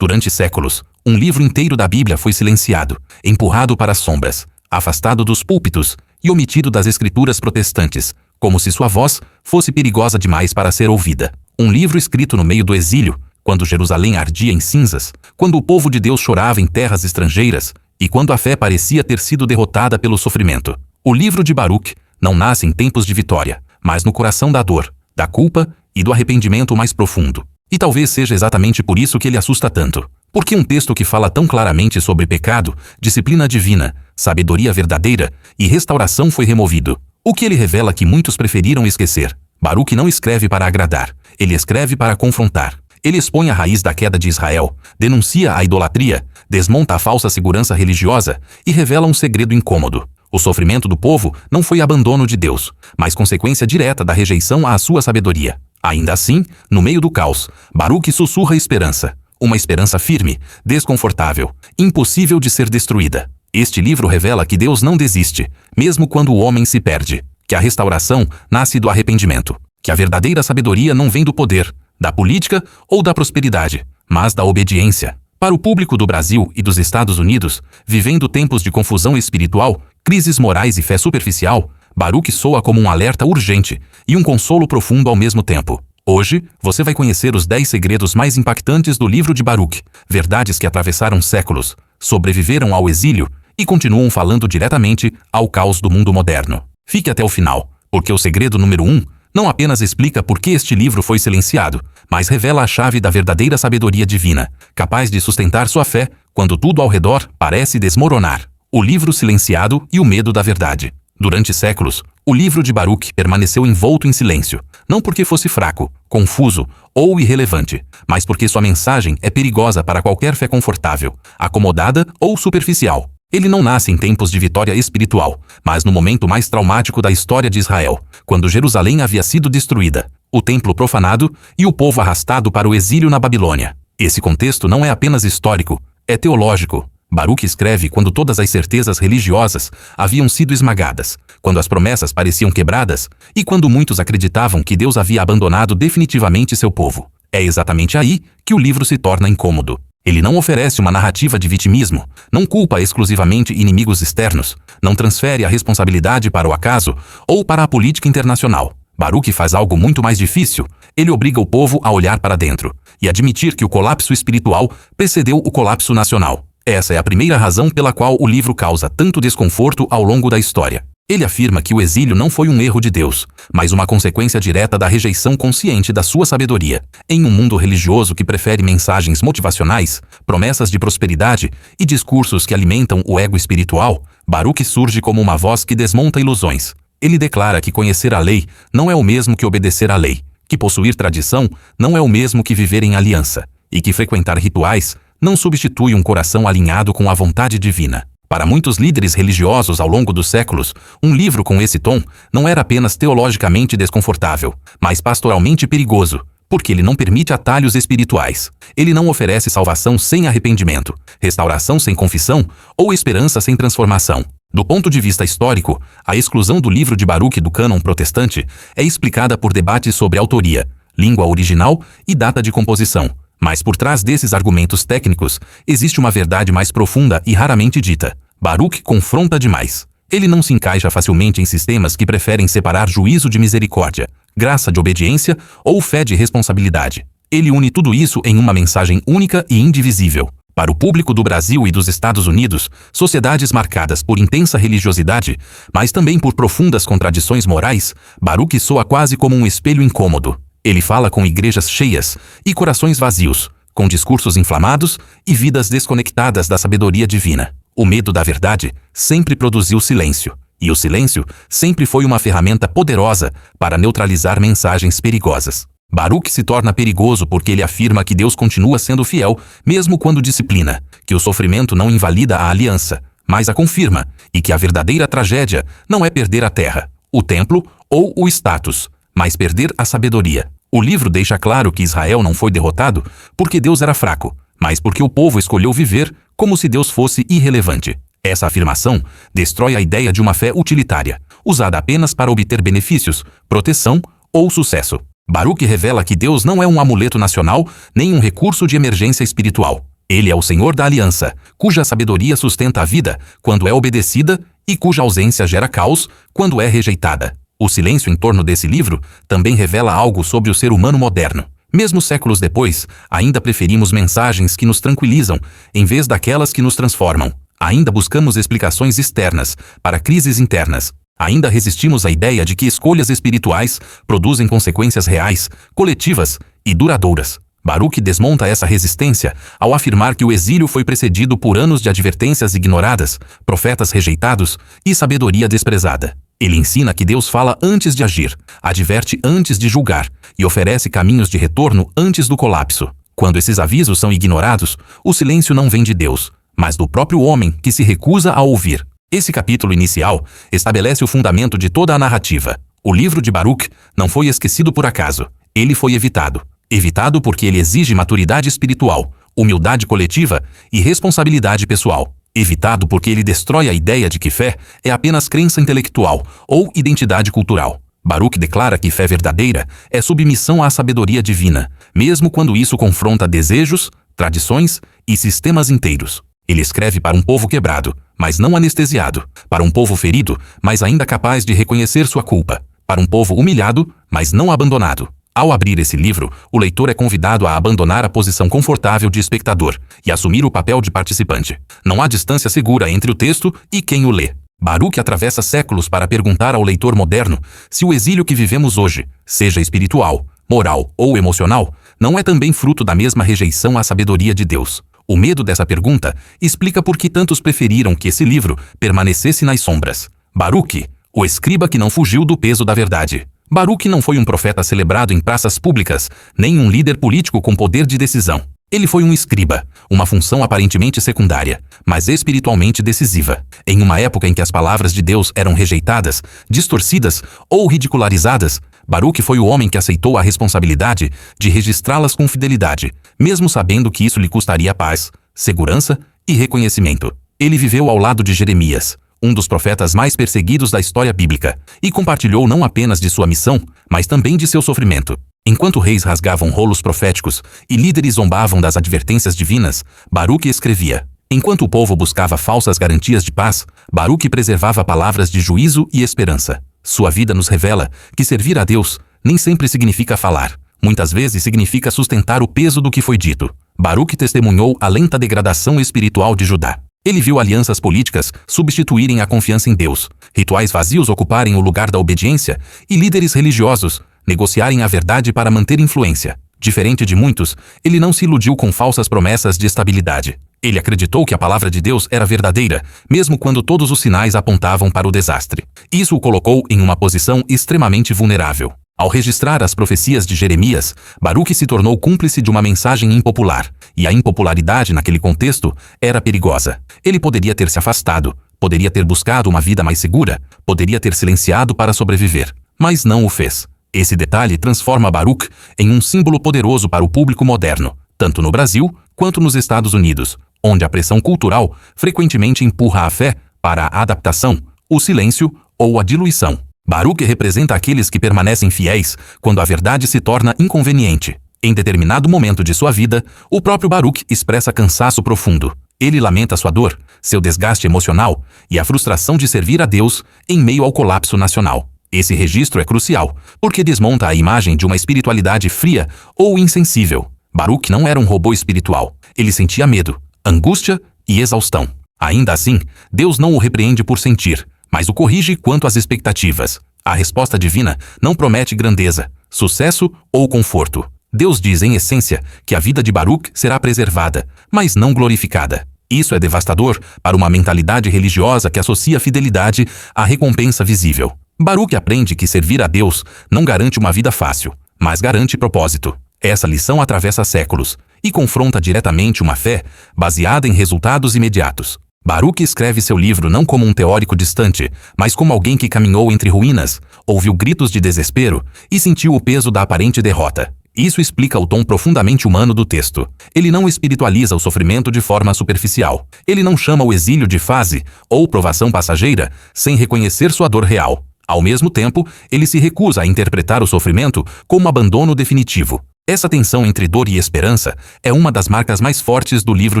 Durante séculos, um livro inteiro da Bíblia foi silenciado, empurrado para as sombras, afastado dos púlpitos e omitido das escrituras protestantes, como se sua voz fosse perigosa demais para ser ouvida. Um livro escrito no meio do exílio, quando Jerusalém ardia em cinzas, quando o povo de Deus chorava em terras estrangeiras e quando a fé parecia ter sido derrotada pelo sofrimento. O livro de Baruque não nasce em tempos de vitória, mas no coração da dor, da culpa e do arrependimento mais profundo. E talvez seja exatamente por isso que ele assusta tanto. Porque um texto que fala tão claramente sobre pecado, disciplina divina, sabedoria verdadeira e restauração foi removido. O que ele revela que muitos preferiram esquecer. Baruque não escreve para agradar, ele escreve para confrontar. Ele expõe a raiz da queda de Israel, denuncia a idolatria, desmonta a falsa segurança religiosa e revela um segredo incômodo. O sofrimento do povo não foi abandono de Deus, mas consequência direta da rejeição à sua sabedoria. Ainda assim, no meio do caos, Baruque sussurra esperança. Uma esperança firme, desconfortável, impossível de ser destruída. Este livro revela que Deus não desiste, mesmo quando o homem se perde, que a restauração nasce do arrependimento, que a verdadeira sabedoria não vem do poder, da política ou da prosperidade, mas da obediência. Para o público do Brasil e dos Estados Unidos, vivendo tempos de confusão espiritual, crises morais e fé superficial, Baruque soa como um alerta urgente e um consolo profundo ao mesmo tempo. Hoje, você vai conhecer os 10 segredos mais impactantes do livro de Baruque, verdades que atravessaram séculos, sobreviveram ao exílio e continuam falando diretamente ao caos do mundo moderno. Fique até o final, porque o segredo número 1 não apenas explica por que este livro foi silenciado, mas revela a chave da verdadeira sabedoria divina, capaz de sustentar sua fé quando tudo ao redor parece desmoronar. O livro silenciado e o medo da verdade. Durante séculos, o livro de Baruque permaneceu envolto em silêncio, não porque fosse fraco, confuso ou irrelevante, mas porque sua mensagem é perigosa para qualquer fé confortável, acomodada ou superficial. Ele não nasce em tempos de vitória espiritual, mas no momento mais traumático da história de Israel, quando Jerusalém havia sido destruída, o templo profanado e o povo arrastado para o exílio na Babilônia. Esse contexto não é apenas histórico, é teológico. Baruque escreve quando todas as certezas religiosas haviam sido esmagadas, quando as promessas pareciam quebradas e quando muitos acreditavam que Deus havia abandonado definitivamente seu povo. É exatamente aí que o livro se torna incômodo. Ele não oferece uma narrativa de vitimismo, não culpa exclusivamente inimigos externos, não transfere a responsabilidade para o acaso ou para a política internacional. Baruque faz algo muito mais difícil. Ele obriga o povo a olhar para dentro e admitir que o colapso espiritual precedeu o colapso nacional. Essa é a primeira razão pela qual o livro causa tanto desconforto ao longo da história. Ele afirma que o exílio não foi um erro de Deus, mas uma consequência direta da rejeição consciente da sua sabedoria. Em um mundo religioso que prefere mensagens motivacionais, promessas de prosperidade e discursos que alimentam o ego espiritual, Baruque surge como uma voz que desmonta ilusões. Ele declara que conhecer a lei não é o mesmo que obedecer à lei, que possuir tradição não é o mesmo que viver em aliança, e que frequentar rituais não substitui um coração alinhado com a vontade divina. Para muitos líderes religiosos ao longo dos séculos, um livro com esse tom não era apenas teologicamente desconfortável, mas pastoralmente perigoso, porque ele não permite atalhos espirituais. Ele não oferece salvação sem arrependimento, restauração sem confissão ou esperança sem transformação. Do ponto de vista histórico, a exclusão do livro de Baruque do cânon protestante é explicada por debates sobre autoria, língua original e data de composição. Mas por trás desses argumentos técnicos, existe uma verdade mais profunda e raramente dita. Baruque confronta demais. Ele não se encaixa facilmente em sistemas que preferem separar juízo de misericórdia, graça de obediência ou fé de responsabilidade. Ele une tudo isso em uma mensagem única e indivisível. Para o público do Brasil e dos Estados Unidos, sociedades marcadas por intensa religiosidade, mas também por profundas contradições morais, Baruque soa quase como um espelho incômodo. Ele fala com igrejas cheias e corações vazios, com discursos inflamados e vidas desconectadas da sabedoria divina. O medo da verdade sempre produziu silêncio, e o silêncio sempre foi uma ferramenta poderosa para neutralizar mensagens perigosas. Baruque se torna perigoso porque ele afirma que Deus continua sendo fiel, mesmo quando disciplina, que o sofrimento não invalida a aliança, mas a confirma, e que a verdadeira tragédia não é perder a terra, o templo ou o status, mas perder a sabedoria. O livro deixa claro que Israel não foi derrotado porque Deus era fraco, mas porque o povo escolheu viver como se Deus fosse irrelevante. Essa afirmação destrói a ideia de uma fé utilitária, usada apenas para obter benefícios, proteção ou sucesso. Baruque revela que Deus não é um amuleto nacional nem um recurso de emergência espiritual. Ele é o Senhor da aliança, cuja sabedoria sustenta a vida quando é obedecida e cuja ausência gera caos quando é rejeitada. O silêncio em torno desse livro também revela algo sobre o ser humano moderno. Mesmo séculos depois, ainda preferimos mensagens que nos tranquilizam em vez daquelas que nos transformam. Ainda buscamos explicações externas para crises internas. Ainda resistimos à ideia de que escolhas espirituais produzem consequências reais, coletivas e duradouras. Baruch desmonta essa resistência ao afirmar que o exílio foi precedido por anos de advertências ignoradas, profetas rejeitados e sabedoria desprezada. Ele ensina que Deus fala antes de agir, adverte antes de julgar e oferece caminhos de retorno antes do colapso. Quando esses avisos são ignorados, o silêncio não vem de Deus, mas do próprio homem que se recusa a ouvir. Esse capítulo inicial estabelece o fundamento de toda a narrativa. O livro de Baruch não foi esquecido por acaso. Ele foi evitado. Evitado porque ele exige maturidade espiritual, humildade coletiva e responsabilidade pessoal. Evitado porque ele destrói a ideia de que fé é apenas crença intelectual ou identidade cultural. Baruch declara que fé verdadeira é submissão à sabedoria divina, mesmo quando isso confronta desejos, tradições e sistemas inteiros. Ele escreve para um povo quebrado, mas não anestesiado, para um povo ferido, mas ainda capaz de reconhecer sua culpa, para um povo humilhado, mas não abandonado. Ao abrir esse livro, o leitor é convidado a abandonar a posição confortável de espectador e assumir o papel de participante. Não há distância segura entre o texto e quem o lê. Baruch atravessa séculos para perguntar ao leitor moderno se o exílio que vivemos hoje, seja espiritual, moral ou emocional, não é também fruto da mesma rejeição à sabedoria de Deus. O medo dessa pergunta explica por que tantos preferiram que esse livro permanecesse nas sombras. Baruch, o escriba que não fugiu do peso da verdade. Baruch não foi um profeta celebrado em praças públicas, nem um líder político com poder de decisão. Ele foi um escriba, uma função aparentemente secundária, mas espiritualmente decisiva. Em uma época em que as palavras de Deus eram rejeitadas, distorcidas ou ridicularizadas, Baruch foi o homem que aceitou a responsabilidade de registrá-las com fidelidade, mesmo sabendo que isso lhe custaria paz, segurança e reconhecimento. Ele viveu ao lado de Jeremias, um dos profetas mais perseguidos da história bíblica, e compartilhou não apenas de sua missão, mas também de seu sofrimento. Enquanto reis rasgavam rolos proféticos e líderes zombavam das advertências divinas, Baruch escrevia. Enquanto o povo buscava falsas garantias de paz, Baruch preservava palavras de juízo e esperança. Sua vida nos revela que servir a Deus nem sempre significa falar. Muitas vezes significa sustentar o peso do que foi dito. Baruch testemunhou a lenta degradação espiritual de Judá. Ele viu alianças políticas substituírem a confiança em Deus, rituais vazios ocuparem o lugar da obediência e líderes religiosos negociarem a verdade para manter influência. Diferente de muitos, ele não se iludiu com falsas promessas de estabilidade. Ele acreditou que a palavra de Deus era verdadeira, mesmo quando todos os sinais apontavam para o desastre. Isso o colocou em uma posição extremamente vulnerável. Ao registrar as profecias de Jeremias, Baruch se tornou cúmplice de uma mensagem impopular, e a impopularidade naquele contexto era perigosa. Ele poderia ter se afastado, poderia ter buscado uma vida mais segura, poderia ter silenciado para sobreviver, mas não o fez. Esse detalhe transforma Baruch em um símbolo poderoso para o público moderno, tanto no Brasil quanto nos Estados Unidos, onde a pressão cultural frequentemente empurra a fé para a adaptação, o silêncio ou a diluição. Baruch representa aqueles que permanecem fiéis quando a verdade se torna inconveniente. Em determinado momento de sua vida, o próprio Baruch expressa cansaço profundo. Ele lamenta sua dor, seu desgaste emocional e a frustração de servir a Deus em meio ao colapso nacional. Esse registro é crucial, porque desmonta a imagem de uma espiritualidade fria ou insensível. Baruch não era um robô espiritual. Ele sentia medo, angústia e exaustão. Ainda assim, Deus não o repreende por sentir, mas o corrige quanto às expectativas. A resposta divina não promete grandeza, sucesso ou conforto. Deus diz, em essência, que a vida de Baruch será preservada, mas não glorificada. Isso é devastador para uma mentalidade religiosa que associa fidelidade à recompensa visível. Baruch aprende que servir a Deus não garante uma vida fácil, mas garante propósito. Essa lição atravessa séculos e confronta diretamente uma fé baseada em resultados imediatos. Baruch escreve seu livro não como um teórico distante, mas como alguém que caminhou entre ruínas, ouviu gritos de desespero e sentiu o peso da aparente derrota. Isso explica o tom profundamente humano do texto. Ele não espiritualiza o sofrimento de forma superficial. Ele não chama o exílio de fase ou provação passageira sem reconhecer sua dor real. Ao mesmo tempo, ele se recusa a interpretar o sofrimento como abandono definitivo. Essa tensão entre dor e esperança é uma das marcas mais fortes do livro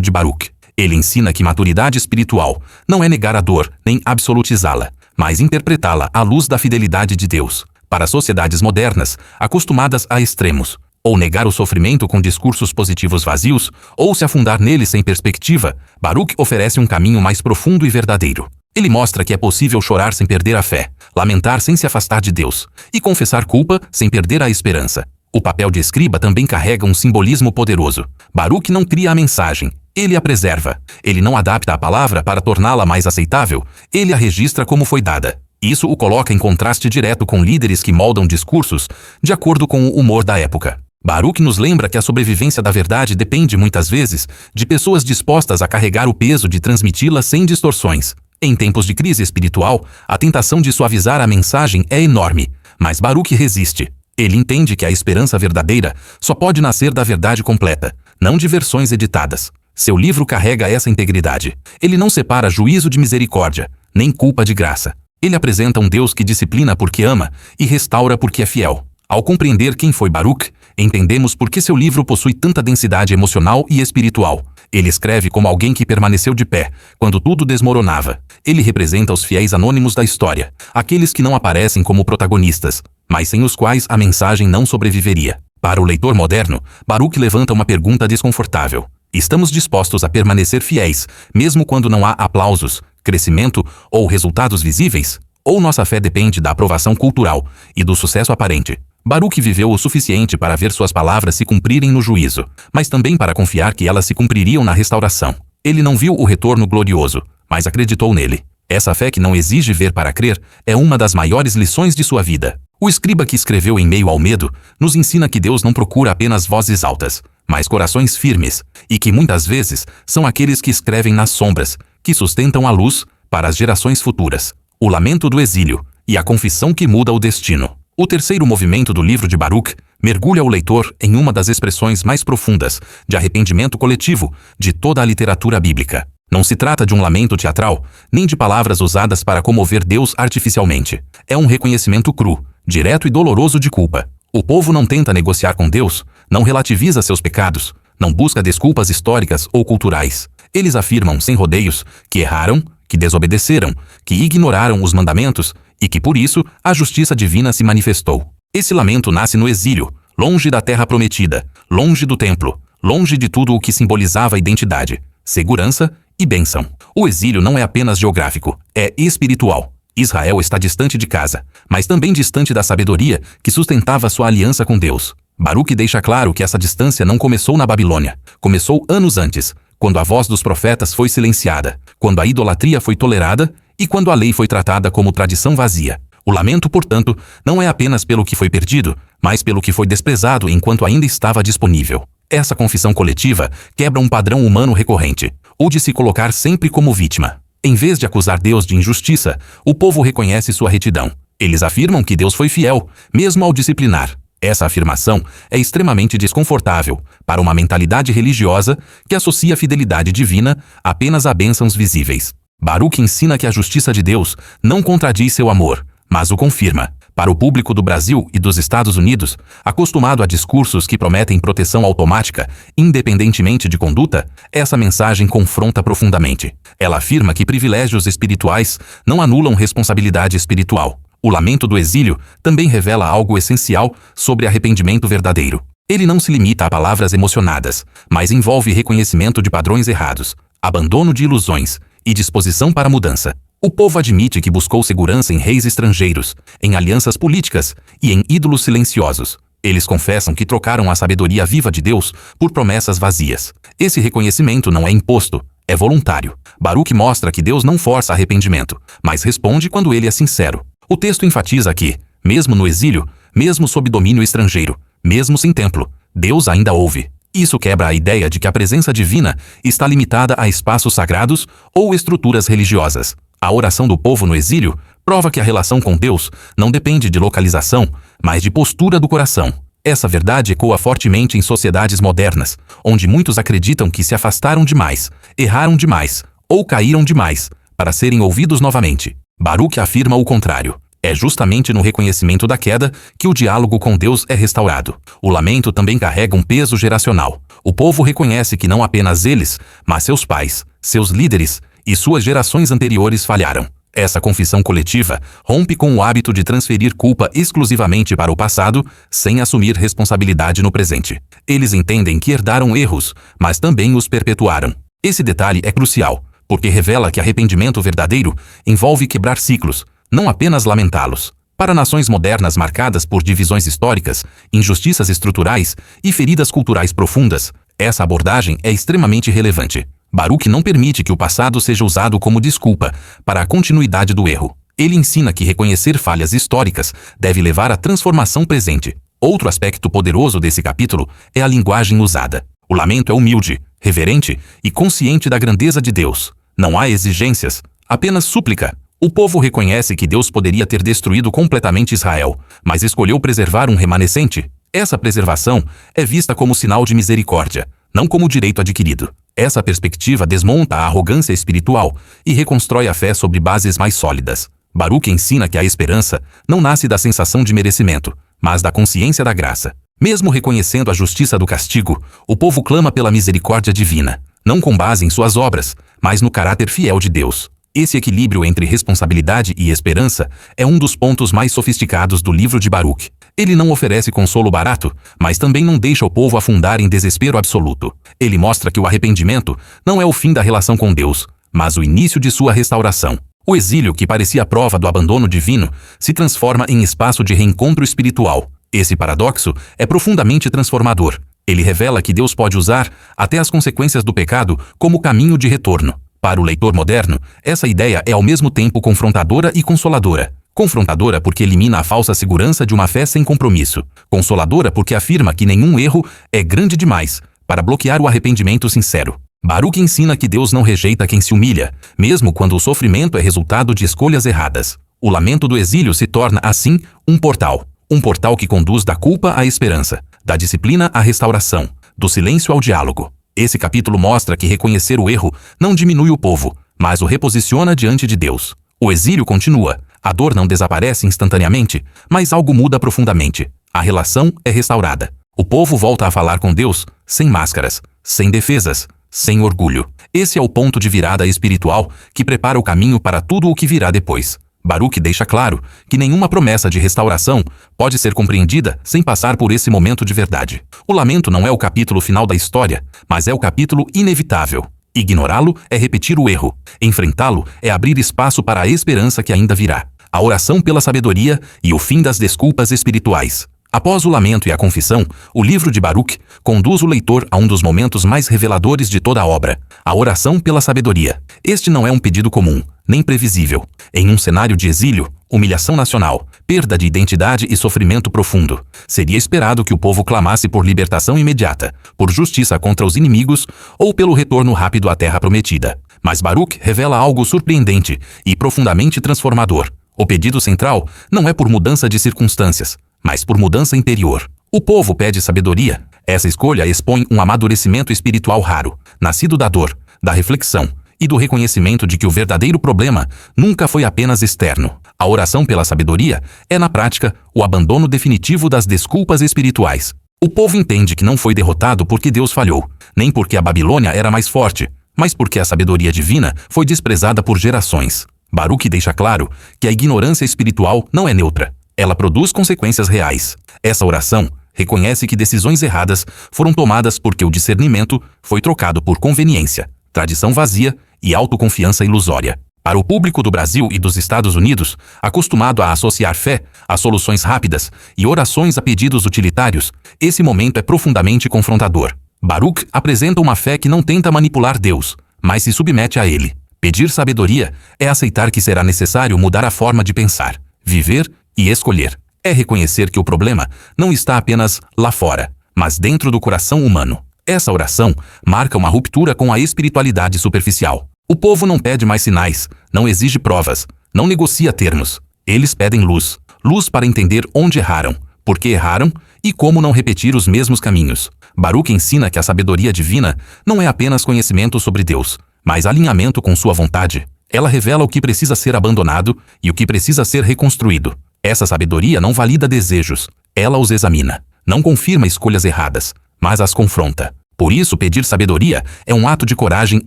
de Baruque. Ele ensina que maturidade espiritual não é negar a dor nem absolutizá-la, mas interpretá-la à luz da fidelidade de Deus. Para sociedades modernas, acostumadas a extremos, ou negar o sofrimento com discursos positivos vazios, ou se afundar nele sem perspectiva, Baruque oferece um caminho mais profundo e verdadeiro. Ele mostra que é possível chorar sem perder a fé, lamentar sem se afastar de Deus, e confessar culpa sem perder a esperança. O papel de escriba também carrega um simbolismo poderoso. Baruque não cria a mensagem, ele a preserva. Ele não adapta a palavra para torná-la mais aceitável, ele a registra como foi dada. Isso o coloca em contraste direto com líderes que moldam discursos de acordo com o humor da época. Baruque nos lembra que a sobrevivência da verdade depende muitas vezes de pessoas dispostas a carregar o peso de transmiti-la sem distorções. Em tempos de crise espiritual, a tentação de suavizar a mensagem é enorme, mas Baruque resiste. Ele entende que a esperança verdadeira só pode nascer da verdade completa, não de versões editadas. Seu livro carrega essa integridade. Ele não separa juízo de misericórdia, nem culpa de graça. Ele apresenta um Deus que disciplina porque ama e restaura porque é fiel. Ao compreender quem foi Baruque, entendemos por que seu livro possui tanta densidade emocional e espiritual. Ele escreve como alguém que permaneceu de pé, quando tudo desmoronava. Ele representa os fiéis anônimos da história, aqueles que não aparecem como protagonistas, mas sem os quais a mensagem não sobreviveria. Para o leitor moderno, Baruque levanta uma pergunta desconfortável. Estamos dispostos a permanecer fiéis, mesmo quando não há aplausos, crescimento ou resultados visíveis? Ou nossa fé depende da aprovação cultural e do sucesso aparente? Baruque viveu o suficiente para ver suas palavras se cumprirem no juízo, mas também para confiar que elas se cumpririam na restauração. Ele não viu o retorno glorioso, mas acreditou nele. Essa fé que não exige ver para crer é uma das maiores lições de sua vida. O escriba que escreveu em meio ao medo nos ensina que Deus não procura apenas vozes altas, mas corações firmes, e que muitas vezes são aqueles que escrevem nas sombras, que sustentam a luz para as gerações futuras. O lamento do exílio e a confissão que muda o destino. O terceiro movimento do livro de Baruque mergulha o leitor em uma das expressões mais profundas de arrependimento coletivo de toda a literatura bíblica. Não se trata de um lamento teatral, nem de palavras usadas para comover Deus artificialmente. É um reconhecimento cru, direto e doloroso de culpa. O povo não tenta negociar com Deus, não relativiza seus pecados, não busca desculpas históricas ou culturais. Eles afirmam sem rodeios que erraram, que desobedeceram, que ignoraram os mandamentos e que por isso a justiça divina se manifestou. Esse lamento nasce no exílio, longe da terra prometida, longe do templo, longe de tudo o que simbolizava identidade, segurança e bênção. O exílio não é apenas geográfico, é espiritual. Israel está distante de casa, mas também distante da sabedoria que sustentava sua aliança com Deus. Baruque deixa claro que essa distância não começou na Babilônia, começou anos antes, quando a voz dos profetas foi silenciada, quando a idolatria foi tolerada e quando a lei foi tratada como tradição vazia. O lamento, portanto, não é apenas pelo que foi perdido, mas pelo que foi desprezado enquanto ainda estava disponível. Essa confissão coletiva quebra um padrão humano recorrente, o de se colocar sempre como vítima. Em vez de acusar Deus de injustiça, o povo reconhece sua retidão. Eles afirmam que Deus foi fiel, mesmo ao disciplinar. Essa afirmação é extremamente desconfortável para uma mentalidade religiosa que associa a fidelidade divina apenas a bênçãos visíveis. Baruque ensina que a justiça de Deus não contradiz seu amor, mas o confirma. Para o público do Brasil e dos Estados Unidos, acostumado a discursos que prometem proteção automática, independentemente de conduta, essa mensagem confronta profundamente. Ela afirma que privilégios espirituais não anulam responsabilidade espiritual. O lamento do exílio também revela algo essencial sobre arrependimento verdadeiro. Ele não se limita a palavras emocionadas, mas envolve reconhecimento de padrões errados, abandono de ilusões e disposição para a mudança. O povo admite que buscou segurança em reis estrangeiros, em alianças políticas e em ídolos silenciosos. Eles confessam que trocaram a sabedoria viva de Deus por promessas vazias. Esse reconhecimento não é imposto, é voluntário. Baruque mostra que Deus não força arrependimento, mas responde quando ele é sincero. O texto enfatiza que, mesmo no exílio, mesmo sob domínio estrangeiro, mesmo sem templo, Deus ainda ouve. Isso quebra a ideia de que a presença divina está limitada a espaços sagrados ou estruturas religiosas. A oração do povo no exílio prova que a relação com Deus não depende de localização, mas de postura do coração. Essa verdade ecoa fortemente em sociedades modernas, onde muitos acreditam que se afastaram demais, erraram demais ou caíram demais para serem ouvidos novamente. Baruque afirma o contrário. É justamente no reconhecimento da queda que o diálogo com Deus é restaurado. O lamento também carrega um peso geracional. O povo reconhece que não apenas eles, mas seus pais, seus líderes e suas gerações anteriores falharam. Essa confissão coletiva rompe com o hábito de transferir culpa exclusivamente para o passado, sem assumir responsabilidade no presente. Eles entendem que herdaram erros, mas também os perpetuaram. Esse detalhe é crucial, porque revela que arrependimento verdadeiro envolve quebrar ciclos, não apenas lamentá-los. Para nações modernas marcadas por divisões históricas, injustiças estruturais e feridas culturais profundas, essa abordagem é extremamente relevante. Baruch não permite que o passado seja usado como desculpa para a continuidade do erro. Ele ensina que reconhecer falhas históricas deve levar à transformação presente. Outro aspecto poderoso desse capítulo é a linguagem usada. O lamento é humilde, reverente e consciente da grandeza de Deus. Não há exigências, apenas súplica. O povo reconhece que Deus poderia ter destruído completamente Israel, mas escolheu preservar um remanescente. Essa preservação é vista como sinal de misericórdia, não como direito adquirido. Essa perspectiva desmonta a arrogância espiritual e reconstrói a fé sobre bases mais sólidas. Baruch ensina que a esperança não nasce da sensação de merecimento, mas da consciência da graça. Mesmo reconhecendo a justiça do castigo, o povo clama pela misericórdia divina, não com base em suas obras, mas no caráter fiel de Deus. Esse equilíbrio entre responsabilidade e esperança é um dos pontos mais sofisticados do livro de Baruch. Ele não oferece consolo barato, mas também não deixa o povo afundar em desespero absoluto. Ele mostra que o arrependimento não é o fim da relação com Deus, mas o início de sua restauração. O exílio, que parecia a prova do abandono divino, se transforma em espaço de reencontro espiritual. Esse paradoxo é profundamente transformador. Ele revela que Deus pode usar até as consequências do pecado como caminho de retorno. Para o leitor moderno, essa ideia é ao mesmo tempo confrontadora e consoladora. Confrontadora porque elimina a falsa segurança de uma fé sem compromisso. Consoladora porque afirma que nenhum erro é grande demais para bloquear o arrependimento sincero. Baruch ensina que Deus não rejeita quem se humilha, mesmo quando o sofrimento é resultado de escolhas erradas. O lamento do exílio se torna, assim, um portal. Um portal que conduz da culpa à esperança, da disciplina à restauração, do silêncio ao diálogo. Esse capítulo mostra que reconhecer o erro não diminui o povo, mas o reposiciona diante de Deus. O exílio continua. A dor não desaparece instantaneamente, mas algo muda profundamente. A relação é restaurada. O povo volta a falar com Deus sem máscaras, sem defesas, sem orgulho. Esse é o ponto de virada espiritual que prepara o caminho para tudo o que virá depois. Baruch deixa claro que nenhuma promessa de restauração pode ser compreendida sem passar por esse momento de verdade. O lamento não é o capítulo final da história, mas é o capítulo inevitável. Ignorá-lo é repetir o erro. Enfrentá-lo é abrir espaço para a esperança que ainda virá. A oração pela sabedoria e o fim das desculpas espirituais. Após o lamento e a confissão, o livro de Baruch conduz o leitor a um dos momentos mais reveladores de toda a obra, a oração pela sabedoria. Este não é um pedido comum, nem previsível. Em um cenário de exílio, humilhação nacional, perda de identidade e sofrimento profundo, seria esperado que o povo clamasse por libertação imediata, por justiça contra os inimigos ou pelo retorno rápido à terra prometida. Mas Baruch revela algo surpreendente e profundamente transformador. O pedido central não é por mudança de circunstâncias, mas por mudança interior. O povo pede sabedoria. Essa escolha expõe um amadurecimento espiritual raro, nascido da dor, da reflexão e do reconhecimento de que o verdadeiro problema nunca foi apenas externo. A oração pela sabedoria é, na prática, o abandono definitivo das desculpas espirituais. O povo entende que não foi derrotado porque Deus falhou, nem porque a Babilônia era mais forte, mas porque a sabedoria divina foi desprezada por gerações. Baruch deixa claro que a ignorância espiritual não é neutra. Ela produz consequências reais. Essa oração reconhece que decisões erradas foram tomadas porque o discernimento foi trocado por conveniência, tradição vazia e autoconfiança ilusória. Para o público do Brasil e dos Estados Unidos, acostumado a associar fé a soluções rápidas e orações a pedidos utilitários, esse momento é profundamente confrontador. Baruch apresenta uma fé que não tenta manipular Deus, mas se submete a ele. Pedir sabedoria é aceitar que será necessário mudar a forma de pensar, viver e escolher. É reconhecer que o problema não está apenas lá fora, mas dentro do coração humano. Essa oração marca uma ruptura com a espiritualidade superficial. O povo não pede mais sinais, não exige provas, não negocia termos. Eles pedem luz. Luz para entender onde erraram, por que erraram e como não repetir os mesmos caminhos. Baruch ensina que a sabedoria divina não é apenas conhecimento sobre Deus, mas alinhamento com sua vontade. Ela revela o que precisa ser abandonado e o que precisa ser reconstruído. Essa sabedoria não valida desejos, ela os examina. Não confirma escolhas erradas, mas as confronta. Por isso, pedir sabedoria é um ato de coragem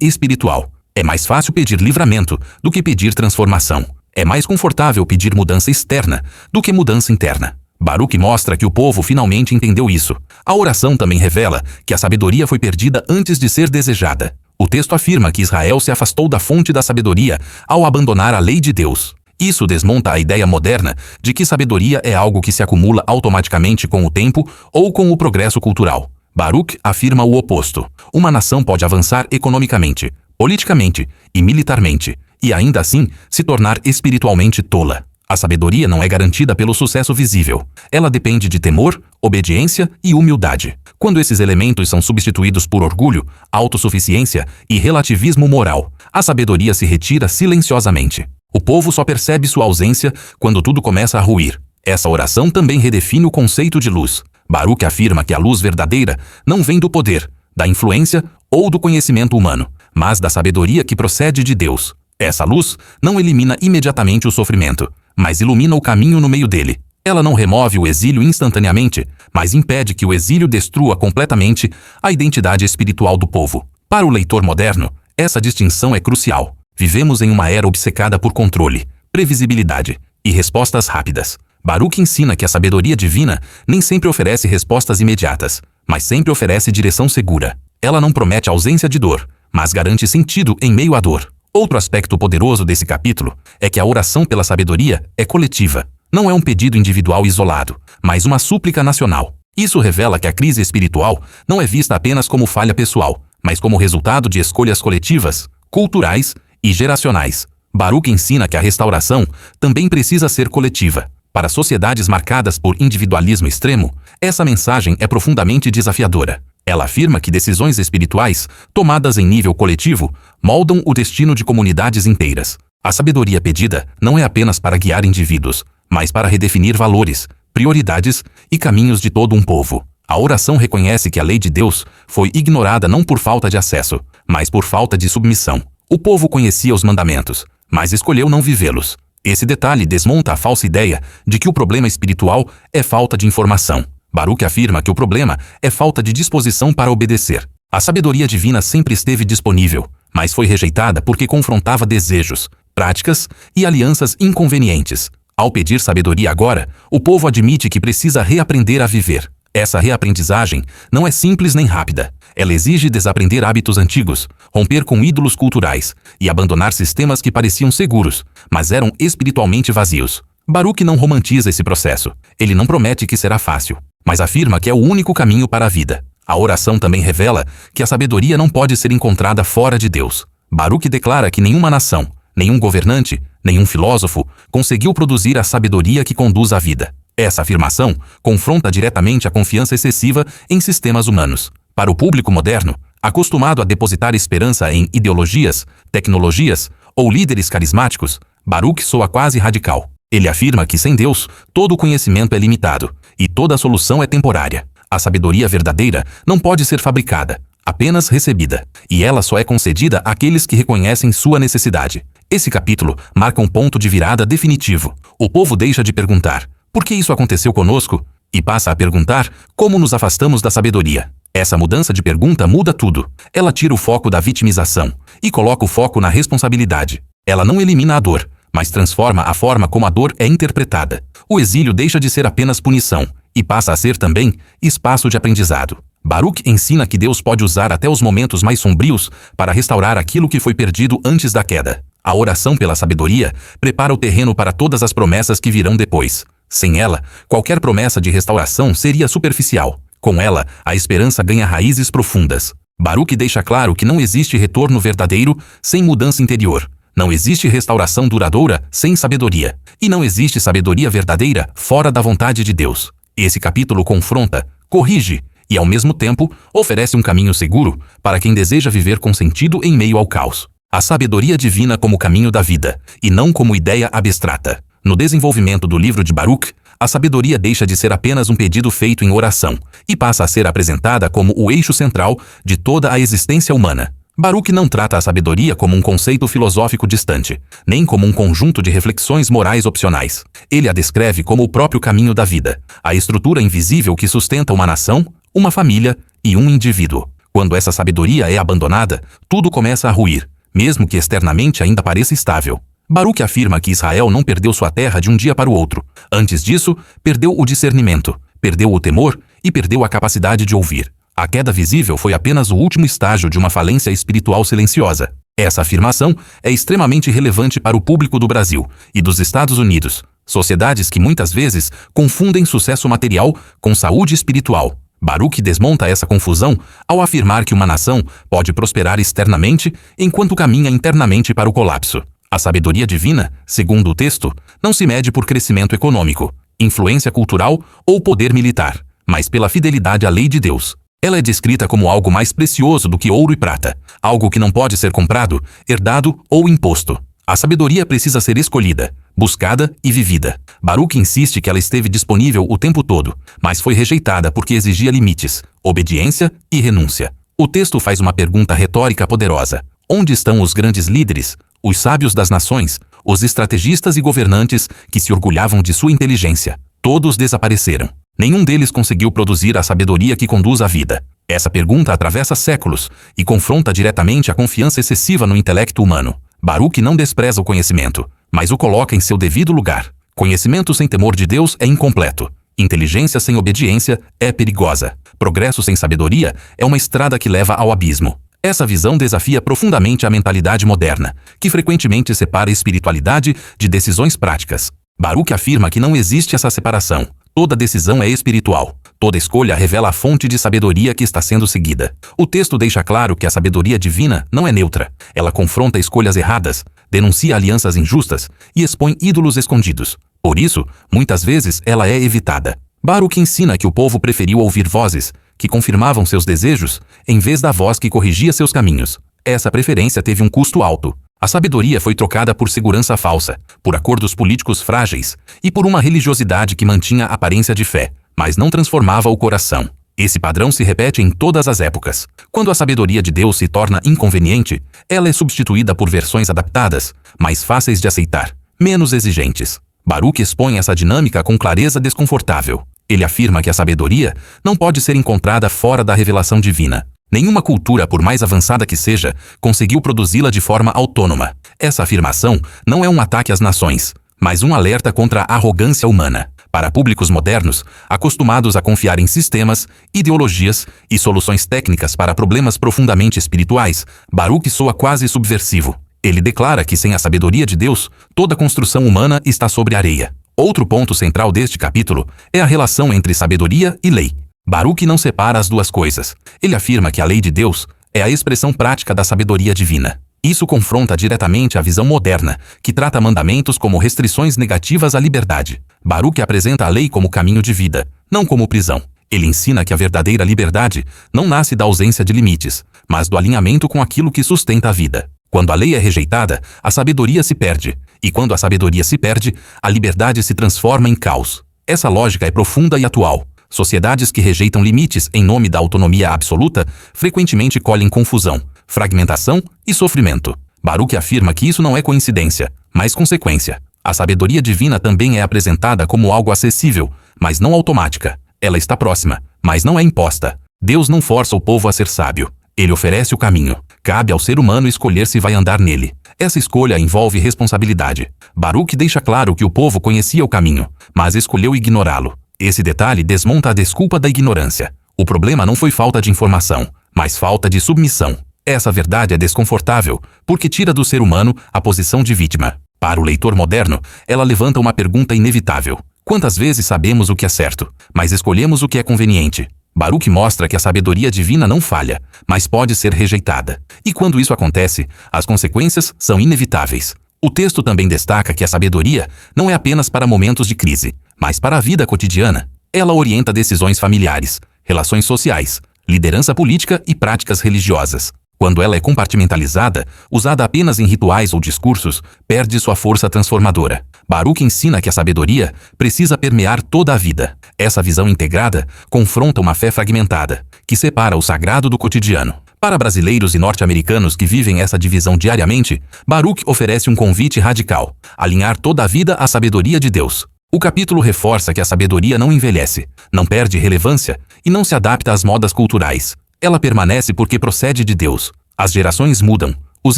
espiritual. É mais fácil pedir livramento do que pedir transformação. É mais confortável pedir mudança externa do que mudança interna. Baruque mostra que o povo finalmente entendeu isso. A oração também revela que a sabedoria foi perdida antes de ser desejada. O texto afirma que Israel se afastou da fonte da sabedoria ao abandonar a lei de Deus. Isso desmonta a ideia moderna de que sabedoria é algo que se acumula automaticamente com o tempo ou com o progresso cultural. Baruque afirma o oposto. Uma nação pode avançar economicamente, politicamente e militarmente, e ainda assim se tornar espiritualmente tola. A sabedoria não é garantida pelo sucesso visível. Ela depende de temor, obediência e humildade. Quando esses elementos são substituídos por orgulho, autossuficiência e relativismo moral, a sabedoria se retira silenciosamente. O povo só percebe sua ausência quando tudo começa a ruir. Essa oração também redefine o conceito de luz. Baruque afirma que a luz verdadeira não vem do poder, da influência ou do conhecimento humano, mas da sabedoria que procede de Deus. Essa luz não elimina imediatamente o sofrimento, mas ilumina o caminho no meio dele. Ela não remove o exílio instantaneamente, mas impede que o exílio destrua completamente a identidade espiritual do povo. Para o leitor moderno, essa distinção é crucial. Vivemos em uma era obcecada por controle, previsibilidade e respostas rápidas. Baruque ensina que a sabedoria divina nem sempre oferece respostas imediatas, mas sempre oferece direção segura. Ela não promete ausência de dor, mas garante sentido em meio à dor. Outro aspecto poderoso desse capítulo é que a oração pela sabedoria é coletiva. Não é um pedido individual isolado, mas uma súplica nacional. Isso revela que a crise espiritual não é vista apenas como falha pessoal, mas como resultado de escolhas coletivas, culturais e geracionais. Baruque ensina que a restauração também precisa ser coletiva. Para sociedades marcadas por individualismo extremo, essa mensagem é profundamente desafiadora. Ela afirma que decisões espirituais, tomadas em nível coletivo, moldam o destino de comunidades inteiras. A sabedoria pedida não é apenas para guiar indivíduos, mas para redefinir valores, prioridades e caminhos de todo um povo. A oração reconhece que a lei de Deus foi ignorada não por falta de acesso, mas por falta de submissão. O povo conhecia os mandamentos, mas escolheu não vivê-los. Esse detalhe desmonta a falsa ideia de que o problema espiritual é falta de informação. Baruque afirma que o problema é falta de disposição para obedecer. A sabedoria divina sempre esteve disponível, mas foi rejeitada porque confrontava desejos, práticas e alianças inconvenientes. Ao pedir sabedoria agora, o povo admite que precisa reaprender a viver. Essa reaprendizagem não é simples nem rápida. Ela exige desaprender hábitos antigos, romper com ídolos culturais e abandonar sistemas que pareciam seguros, mas eram espiritualmente vazios. Baruque não romantiza esse processo. Ele não promete que será fácil, mas afirma que é o único caminho para a vida. A oração também revela que a sabedoria não pode ser encontrada fora de Deus. Baruque declara que nenhuma nação, nenhum governante, nenhum filósofo conseguiu produzir a sabedoria que conduz à vida. Essa afirmação confronta diretamente a confiança excessiva em sistemas humanos. Para o público moderno, acostumado a depositar esperança em ideologias, tecnologias ou líderes carismáticos, Baruque soa quase radical. Ele afirma que sem Deus, todo o conhecimento é limitado e toda a solução é temporária. A sabedoria verdadeira não pode ser fabricada, apenas recebida, e ela só é concedida àqueles que reconhecem sua necessidade. Esse capítulo marca um ponto de virada definitivo. O povo deixa de perguntar: por que isso aconteceu conosco? E passa a perguntar: como nos afastamos da sabedoria? Essa mudança de pergunta muda tudo. Ela tira o foco da vitimização e coloca o foco na responsabilidade. Ela não elimina a dor, mas transforma a forma como a dor é interpretada. O exílio deixa de ser apenas punição e passa a ser também espaço de aprendizado. Baruque ensina que Deus pode usar até os momentos mais sombrios para restaurar aquilo que foi perdido antes da queda. A oração pela sabedoria prepara o terreno para todas as promessas que virão depois. Sem ela, qualquer promessa de restauração seria superficial. Com ela, a esperança ganha raízes profundas. Baruque deixa claro que não existe retorno verdadeiro sem mudança interior. Não existe restauração duradoura sem sabedoria. E não existe sabedoria verdadeira fora da vontade de Deus. Esse capítulo confronta, corrige e, ao mesmo tempo, oferece um caminho seguro para quem deseja viver com sentido em meio ao caos. A sabedoria divina como caminho da vida, e não como ideia abstrata. No desenvolvimento do livro de Baruque, a sabedoria deixa de ser apenas um pedido feito em oração e passa a ser apresentada como o eixo central de toda a existência humana. Baruque não trata a sabedoria como um conceito filosófico distante, nem como um conjunto de reflexões morais opcionais. Ele a descreve como o próprio caminho da vida, a estrutura invisível que sustenta uma nação, uma família e um indivíduo. Quando essa sabedoria é abandonada, tudo começa a ruir, mesmo que externamente ainda pareça estável. Baruque afirma que Israel não perdeu sua terra de um dia para o outro. Antes disso, perdeu o discernimento, perdeu o temor e perdeu a capacidade de ouvir. A queda visível foi apenas o último estágio de uma falência espiritual silenciosa. Essa afirmação é extremamente relevante para o público do Brasil e dos Estados Unidos, sociedades que muitas vezes confundem sucesso material com saúde espiritual. Baruque desmonta essa confusão ao afirmar que uma nação pode prosperar externamente enquanto caminha internamente para o colapso. A sabedoria divina, segundo o texto, não se mede por crescimento econômico, influência cultural ou poder militar, mas pela fidelidade à lei de Deus. Ela é descrita como algo mais precioso do que ouro e prata, algo que não pode ser comprado, herdado ou imposto. A sabedoria precisa ser escolhida, buscada e vivida. Baruque insiste que ela esteve disponível o tempo todo, mas foi rejeitada porque exigia limites, obediência e renúncia. O texto faz uma pergunta retórica poderosa. Onde estão os grandes líderes, os sábios das nações, os estrategistas e governantes que se orgulhavam de sua inteligência? Todos desapareceram. Nenhum deles conseguiu produzir a sabedoria que conduz à vida. Essa pergunta atravessa séculos e confronta diretamente a confiança excessiva no intelecto humano. Baruque não despreza o conhecimento, mas o coloca em seu devido lugar. Conhecimento sem temor de Deus é incompleto. Inteligência sem obediência é perigosa. Progresso sem sabedoria é uma estrada que leva ao abismo. Essa visão desafia profundamente a mentalidade moderna, que frequentemente separa espiritualidade de decisões práticas. Baruque afirma que não existe essa separação. Toda decisão é espiritual. Toda escolha revela a fonte de sabedoria que está sendo seguida. O texto deixa claro que a sabedoria divina não é neutra. Ela confronta escolhas erradas, denuncia alianças injustas e expõe ídolos escondidos. Por isso, muitas vezes ela é evitada. Baruque ensina que o povo preferiu ouvir vozes que confirmavam seus desejos em vez da voz que corrigia seus caminhos. Essa preferência teve um custo alto. A sabedoria foi trocada por segurança falsa, por acordos políticos frágeis e por uma religiosidade que mantinha aparência de fé, mas não transformava o coração. Esse padrão se repete em todas as épocas. Quando a sabedoria de Deus se torna inconveniente, ela é substituída por versões adaptadas, mais fáceis de aceitar, menos exigentes. Baruque expõe essa dinâmica com clareza desconfortável. Ele afirma que a sabedoria não pode ser encontrada fora da revelação divina. Nenhuma cultura, por mais avançada que seja, conseguiu produzi-la de forma autônoma. Essa afirmação não é um ataque às nações, mas um alerta contra a arrogância humana. Para públicos modernos, acostumados a confiar em sistemas, ideologias e soluções técnicas para problemas profundamente espirituais, Baruque soa quase subversivo. Ele declara que sem a sabedoria de Deus, toda construção humana está sobre areia. Outro ponto central deste capítulo é a relação entre sabedoria e lei. Baruque não separa as duas coisas. Ele afirma que a lei de Deus é a expressão prática da sabedoria divina. Isso confronta diretamente a visão moderna, que trata mandamentos como restrições negativas à liberdade. Baruque apresenta a lei como caminho de vida, não como prisão. Ele ensina que a verdadeira liberdade não nasce da ausência de limites, mas do alinhamento com aquilo que sustenta a vida. Quando a lei é rejeitada, a sabedoria se perde. E quando a sabedoria se perde, a liberdade se transforma em caos. Essa lógica é profunda e atual. Sociedades que rejeitam limites em nome da autonomia absoluta frequentemente colhem confusão, fragmentação e sofrimento. Baruque afirma que isso não é coincidência, mas consequência. A sabedoria divina também é apresentada como algo acessível, mas não automática. Ela está próxima, mas não é imposta. Deus não força o povo a ser sábio. Ele oferece o caminho. Cabe ao ser humano escolher se vai andar nele. Essa escolha envolve responsabilidade. Baruque deixa claro que o povo conhecia o caminho, mas escolheu ignorá-lo. Esse detalhe desmonta a desculpa da ignorância. O problema não foi falta de informação, mas falta de submissão. Essa verdade é desconfortável, porque tira do ser humano a posição de vítima. Para o leitor moderno, ela levanta uma pergunta inevitável. Quantas vezes sabemos o que é certo, mas escolhemos o que é conveniente? Baruque mostra que a sabedoria divina não falha, mas pode ser rejeitada. E quando isso acontece, as consequências são inevitáveis. O texto também destaca que a sabedoria não é apenas para momentos de crise, mas para a vida cotidiana. Ela orienta decisões familiares, relações sociais, liderança política e práticas religiosas. Quando ela é compartimentalizada, usada apenas em rituais ou discursos, perde sua força transformadora. Baruque ensina que a sabedoria precisa permear toda a vida. Essa visão integrada confronta uma fé fragmentada, que separa o sagrado do cotidiano. Para brasileiros e norte-americanos que vivem essa divisão diariamente, Baruch oferece um convite radical: alinhar toda a vida à sabedoria de Deus. O capítulo reforça que a sabedoria não envelhece, não perde relevância e não se adapta às modas culturais. Ela permanece porque procede de Deus. As gerações mudam, os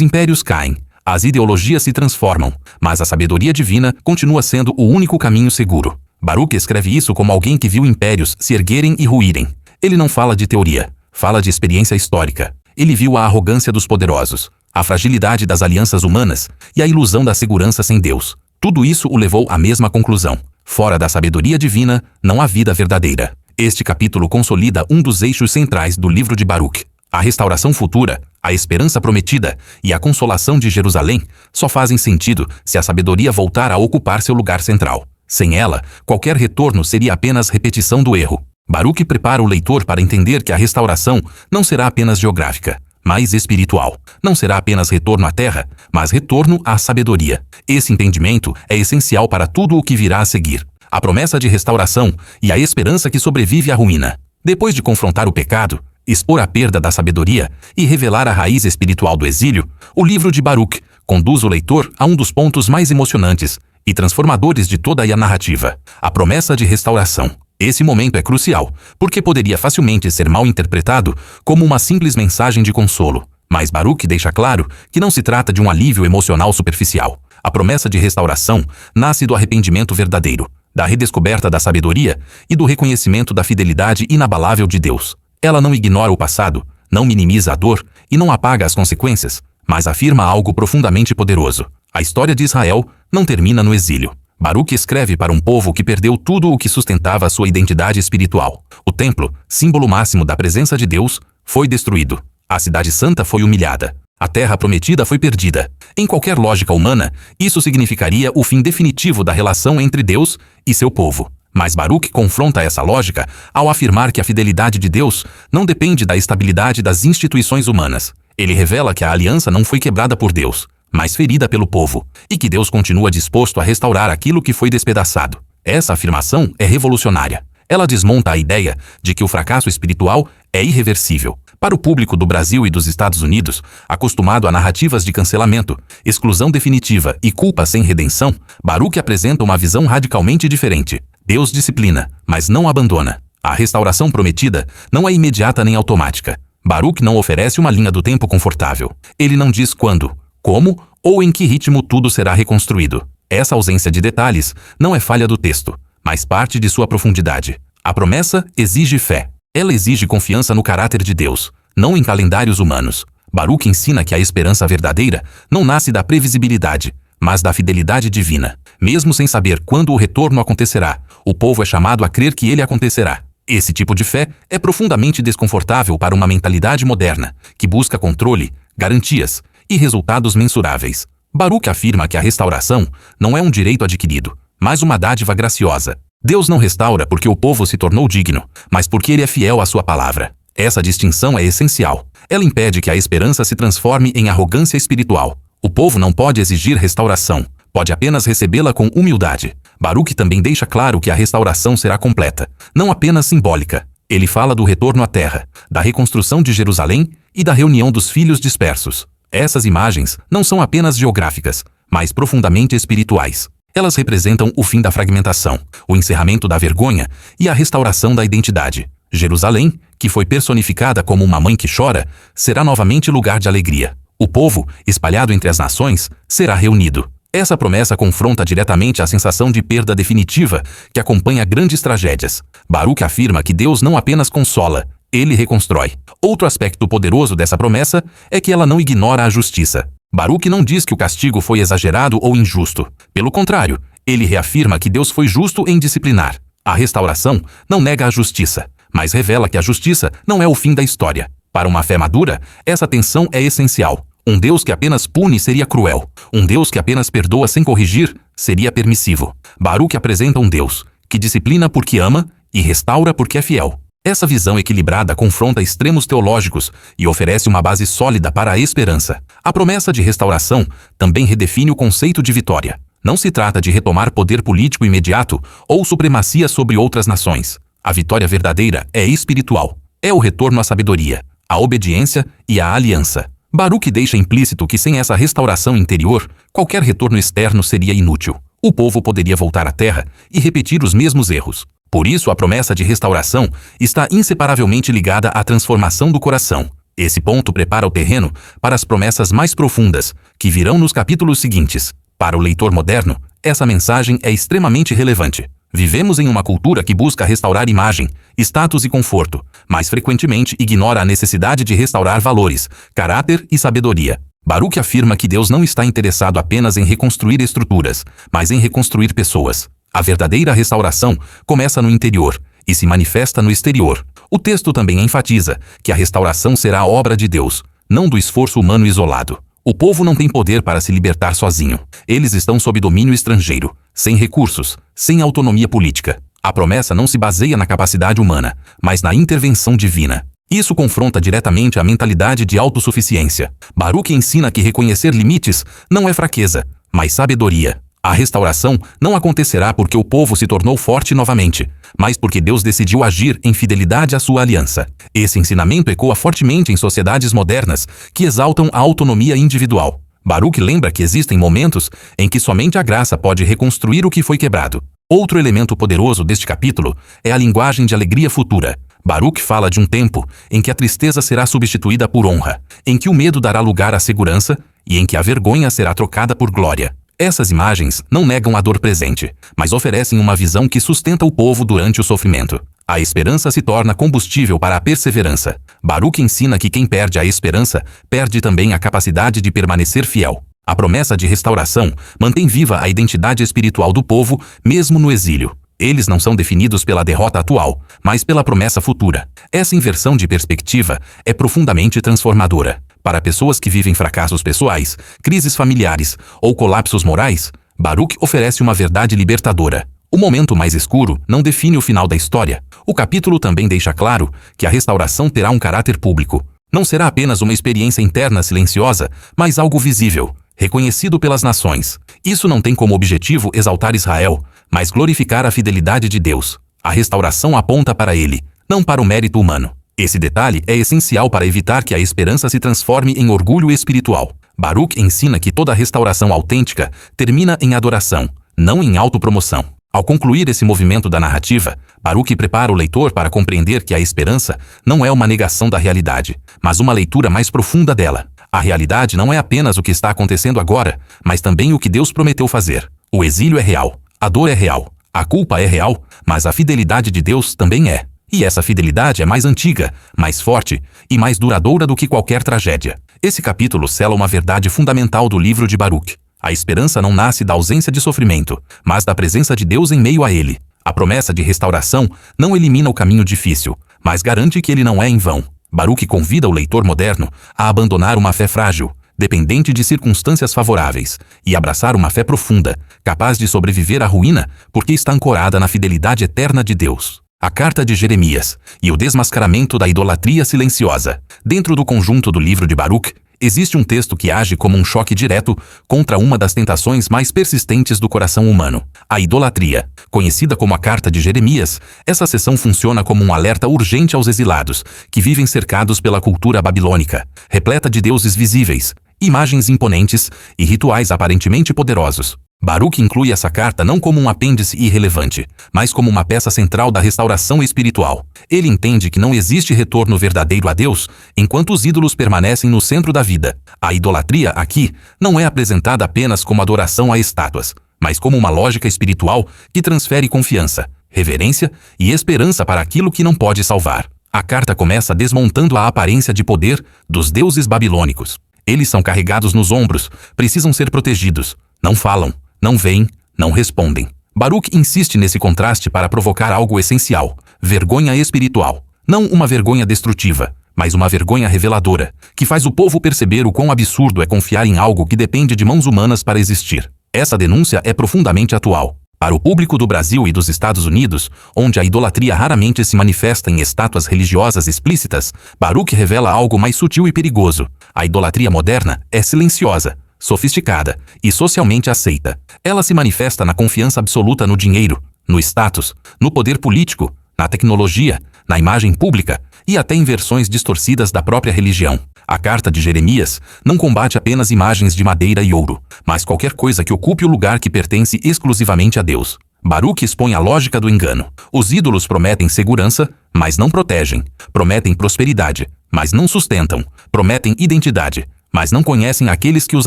impérios caem, as ideologias se transformam, mas a sabedoria divina continua sendo o único caminho seguro. Baruch escreve isso como alguém que viu impérios se erguerem e ruírem. Ele não fala de teoria, fala de experiência histórica. Ele viu a arrogância dos poderosos, a fragilidade das alianças humanas e a ilusão da segurança sem Deus. Tudo isso o levou à mesma conclusão: fora da sabedoria divina, não há vida verdadeira. Este capítulo consolida um dos eixos centrais do livro de Baruch. A restauração futura, a esperança prometida e a consolação de Jerusalém só fazem sentido se a sabedoria voltar a ocupar seu lugar central. Sem ela, qualquer retorno seria apenas repetição do erro. Baruch prepara o leitor para entender que a restauração não será apenas geográfica, mas espiritual. Não será apenas retorno à terra, mas retorno à sabedoria. Esse entendimento é essencial para tudo o que virá a seguir: a promessa de restauração e a esperança que sobrevive à ruína. Depois de confrontar o pecado, expor a perda da sabedoria e revelar a raiz espiritual do exílio, o livro de Baruch conduz o leitor a um dos pontos mais emocionantes e transformadores de toda a narrativa: a promessa de restauração. Esse momento é crucial, porque poderia facilmente ser mal interpretado como uma simples mensagem de consolo. Mas Baruch deixa claro que não se trata de um alívio emocional superficial. A promessa de restauração nasce do arrependimento verdadeiro, da redescoberta da sabedoria e do reconhecimento da fidelidade inabalável de Deus. Ela não ignora o passado, não minimiza a dor e não apaga as consequências, mas afirma algo profundamente poderoso: a história de Israel não termina no exílio. Baruch escreve para um povo que perdeu tudo o que sustentava sua identidade espiritual. O templo, símbolo máximo da presença de Deus, foi destruído. A cidade santa foi humilhada. A terra prometida foi perdida. Em qualquer lógica humana, isso significaria o fim definitivo da relação entre Deus e seu povo. Mas Baruch confronta essa lógica ao afirmar que a fidelidade de Deus não depende da estabilidade das instituições humanas. Ele revela que a aliança não foi quebrada por Deus, mas ferida pelo povo, e que Deus continua disposto a restaurar aquilo que foi despedaçado. Essa afirmação é revolucionária. Ela desmonta a ideia de que o fracasso espiritual é irreversível. Para o público do Brasil e dos Estados Unidos, acostumado a narrativas de cancelamento, exclusão definitiva e culpa sem redenção, Baruch apresenta uma visão radicalmente diferente. Deus disciplina, mas não abandona. A restauração prometida não é imediata nem automática. Baruch não oferece uma linha do tempo confortável. Ele não diz quando, como ou em que ritmo tudo será reconstruído. Essa ausência de detalhes não é falha do texto, mas parte de sua profundidade. A promessa exige fé. Ela exige confiança no caráter de Deus, não em calendários humanos. Baruch ensina que a esperança verdadeira não nasce da previsibilidade, mas da fidelidade divina. Mesmo sem saber quando o retorno acontecerá, o povo é chamado a crer que ele acontecerá. Esse tipo de fé é profundamente desconfortável para uma mentalidade moderna, que busca controle, garantias e resultados mensuráveis. Baruch afirma que a restauração não é um direito adquirido, mas uma dádiva graciosa. Deus não restaura porque o povo se tornou digno, mas porque ele é fiel à sua palavra. Essa distinção é essencial. Ela impede que a esperança se transforme em arrogância espiritual. O povo não pode exigir restauração, pode apenas recebê-la com humildade. Baruch também deixa claro que a restauração será completa, não apenas simbólica. Ele fala do retorno à terra, da reconstrução de Jerusalém e da reunião dos filhos dispersos. Essas imagens não são apenas geográficas, mas profundamente espirituais. Elas representam o fim da fragmentação, o encerramento da vergonha e a restauração da identidade. Jerusalém, que foi personificada como uma mãe que chora, será novamente lugar de alegria. O povo, espalhado entre as nações, será reunido. Essa promessa confronta diretamente a sensação de perda definitiva que acompanha grandes tragédias. Baruch afirma que Deus não apenas consola, ele reconstrói. Outro aspecto poderoso dessa promessa é que ela não ignora a justiça. Baruch não diz que o castigo foi exagerado ou injusto. Pelo contrário, ele reafirma que Deus foi justo em disciplinar. A restauração não nega a justiça, mas revela que a justiça não é o fim da história. Para uma fé madura, essa tensão é essencial. Um Deus que apenas pune seria cruel. Um Deus que apenas perdoa sem corrigir seria permissivo. Baruch apresenta um Deus que disciplina porque ama e restaura porque é fiel. Essa visão equilibrada confronta extremos teológicos e oferece uma base sólida para a esperança. A promessa de restauração também redefine o conceito de vitória. Não se trata de retomar poder político imediato ou supremacia sobre outras nações. A vitória verdadeira é espiritual. É o retorno à sabedoria, a obediência e a aliança. Baruque deixa implícito que sem essa restauração interior, qualquer retorno externo seria inútil. O povo poderia voltar à terra e repetir os mesmos erros. Por isso, a promessa de restauração está inseparavelmente ligada à transformação do coração. Esse ponto prepara o terreno para as promessas mais profundas, que virão nos capítulos seguintes. Para o leitor moderno, essa mensagem é extremamente relevante. Vivemos em uma cultura que busca restaurar imagem, status e conforto, mas frequentemente ignora a necessidade de restaurar valores, caráter e sabedoria. Baruque afirma que Deus não está interessado apenas em reconstruir estruturas, mas em reconstruir pessoas. A verdadeira restauração começa no interior e se manifesta no exterior. O texto também enfatiza que a restauração será a obra de Deus, não do esforço humano isolado. O povo não tem poder para se libertar sozinho. Eles estão sob domínio estrangeiro, sem recursos, sem autonomia política. A promessa não se baseia na capacidade humana, mas na intervenção divina. Isso confronta diretamente a mentalidade de autossuficiência. Baruque ensina que reconhecer limites não é fraqueza, mas sabedoria. A restauração não acontecerá porque o povo se tornou forte novamente, mas porque Deus decidiu agir em fidelidade à sua aliança. Esse ensinamento ecoa fortemente em sociedades modernas que exaltam a autonomia individual. Baruque lembra que existem momentos em que somente a graça pode reconstruir o que foi quebrado. Outro elemento poderoso deste capítulo é a linguagem de alegria futura. Baruque fala de um tempo em que a tristeza será substituída por honra, em que o medo dará lugar à segurança e em que a vergonha será trocada por glória. Essas imagens não negam a dor presente, mas oferecem uma visão que sustenta o povo durante o sofrimento. A esperança se torna combustível para a perseverança. Baruque ensina que quem perde a esperança perde também a capacidade de permanecer fiel. A promessa de restauração mantém viva a identidade espiritual do povo, mesmo no exílio. Eles não são definidos pela derrota atual, mas pela promessa futura. Essa inversão de perspectiva é profundamente transformadora. Para pessoas que vivem fracassos pessoais, crises familiares ou colapsos morais, Baruque oferece uma verdade libertadora. O momento mais escuro não define o final da história. O capítulo também deixa claro que a restauração terá um caráter público. Não será apenas uma experiência interna silenciosa, mas algo visível, reconhecido pelas nações. Isso não tem como objetivo exaltar Israel, mas glorificar a fidelidade de Deus. A restauração aponta para ele, não para o mérito humano. Esse detalhe é essencial para evitar que a esperança se transforme em orgulho espiritual. Baruque ensina que toda restauração autêntica termina em adoração, não em autopromoção. Ao concluir esse movimento da narrativa, Baruque prepara o leitor para compreender que a esperança não é uma negação da realidade, mas uma leitura mais profunda dela. A realidade não é apenas o que está acontecendo agora, mas também o que Deus prometeu fazer. O exílio é real, a dor é real, a culpa é real, mas a fidelidade de Deus também é. E essa fidelidade é mais antiga, mais forte e mais duradoura do que qualquer tragédia. Esse capítulo sela uma verdade fundamental do livro de Baruque. A esperança não nasce da ausência de sofrimento, mas da presença de Deus em meio a ele. A promessa de restauração não elimina o caminho difícil, mas garante que ele não é em vão. Baruque convida o leitor moderno a abandonar uma fé frágil, dependente de circunstâncias favoráveis, e abraçar uma fé profunda, capaz de sobreviver à ruína porque está ancorada na fidelidade eterna de Deus. A Carta de Jeremias e o desmascaramento da idolatria silenciosa. Dentro do conjunto do livro de Baruque, existe um texto que age como um choque direto contra uma das tentações mais persistentes do coração humano, a idolatria. Conhecida como a Carta de Jeremias, essa seção funciona como um alerta urgente aos exilados, que vivem cercados pela cultura babilônica, repleta de deuses visíveis, imagens imponentes e rituais aparentemente poderosos. Baruque inclui essa carta não como um apêndice irrelevante, mas como uma peça central da restauração espiritual. Ele entende que não existe retorno verdadeiro a Deus enquanto os ídolos permanecem no centro da vida. A idolatria aqui não é apresentada apenas como adoração a estátuas, mas como uma lógica espiritual que transfere confiança, reverência e esperança para aquilo que não pode salvar. A carta começa desmontando a aparência de poder dos deuses babilônicos. Eles são carregados nos ombros, precisam ser protegidos, não falam, não veem, não respondem. Baruque insiste nesse contraste para provocar algo essencial: vergonha espiritual. Não uma vergonha destrutiva, mas uma vergonha reveladora, que faz o povo perceber o quão absurdo é confiar em algo que depende de mãos humanas para existir. Essa denúncia é profundamente atual. Para o público do Brasil e dos Estados Unidos, onde a idolatria raramente se manifesta em estátuas religiosas explícitas, Baruque revela algo mais sutil e perigoso. A idolatria moderna é silenciosa, sofisticada e socialmente aceita. Ela se manifesta na confiança absoluta no dinheiro, no status, no poder político, na tecnologia, na imagem pública e até em versões distorcidas da própria religião. A carta de Jeremias não combate apenas imagens de madeira e ouro, mas qualquer coisa que ocupe o lugar que pertence exclusivamente a Deus. Baruque expõe a lógica do engano. Os ídolos prometem segurança, mas não protegem. Prometem prosperidade, mas não sustentam. Prometem identidade, mas não conhecem aqueles que os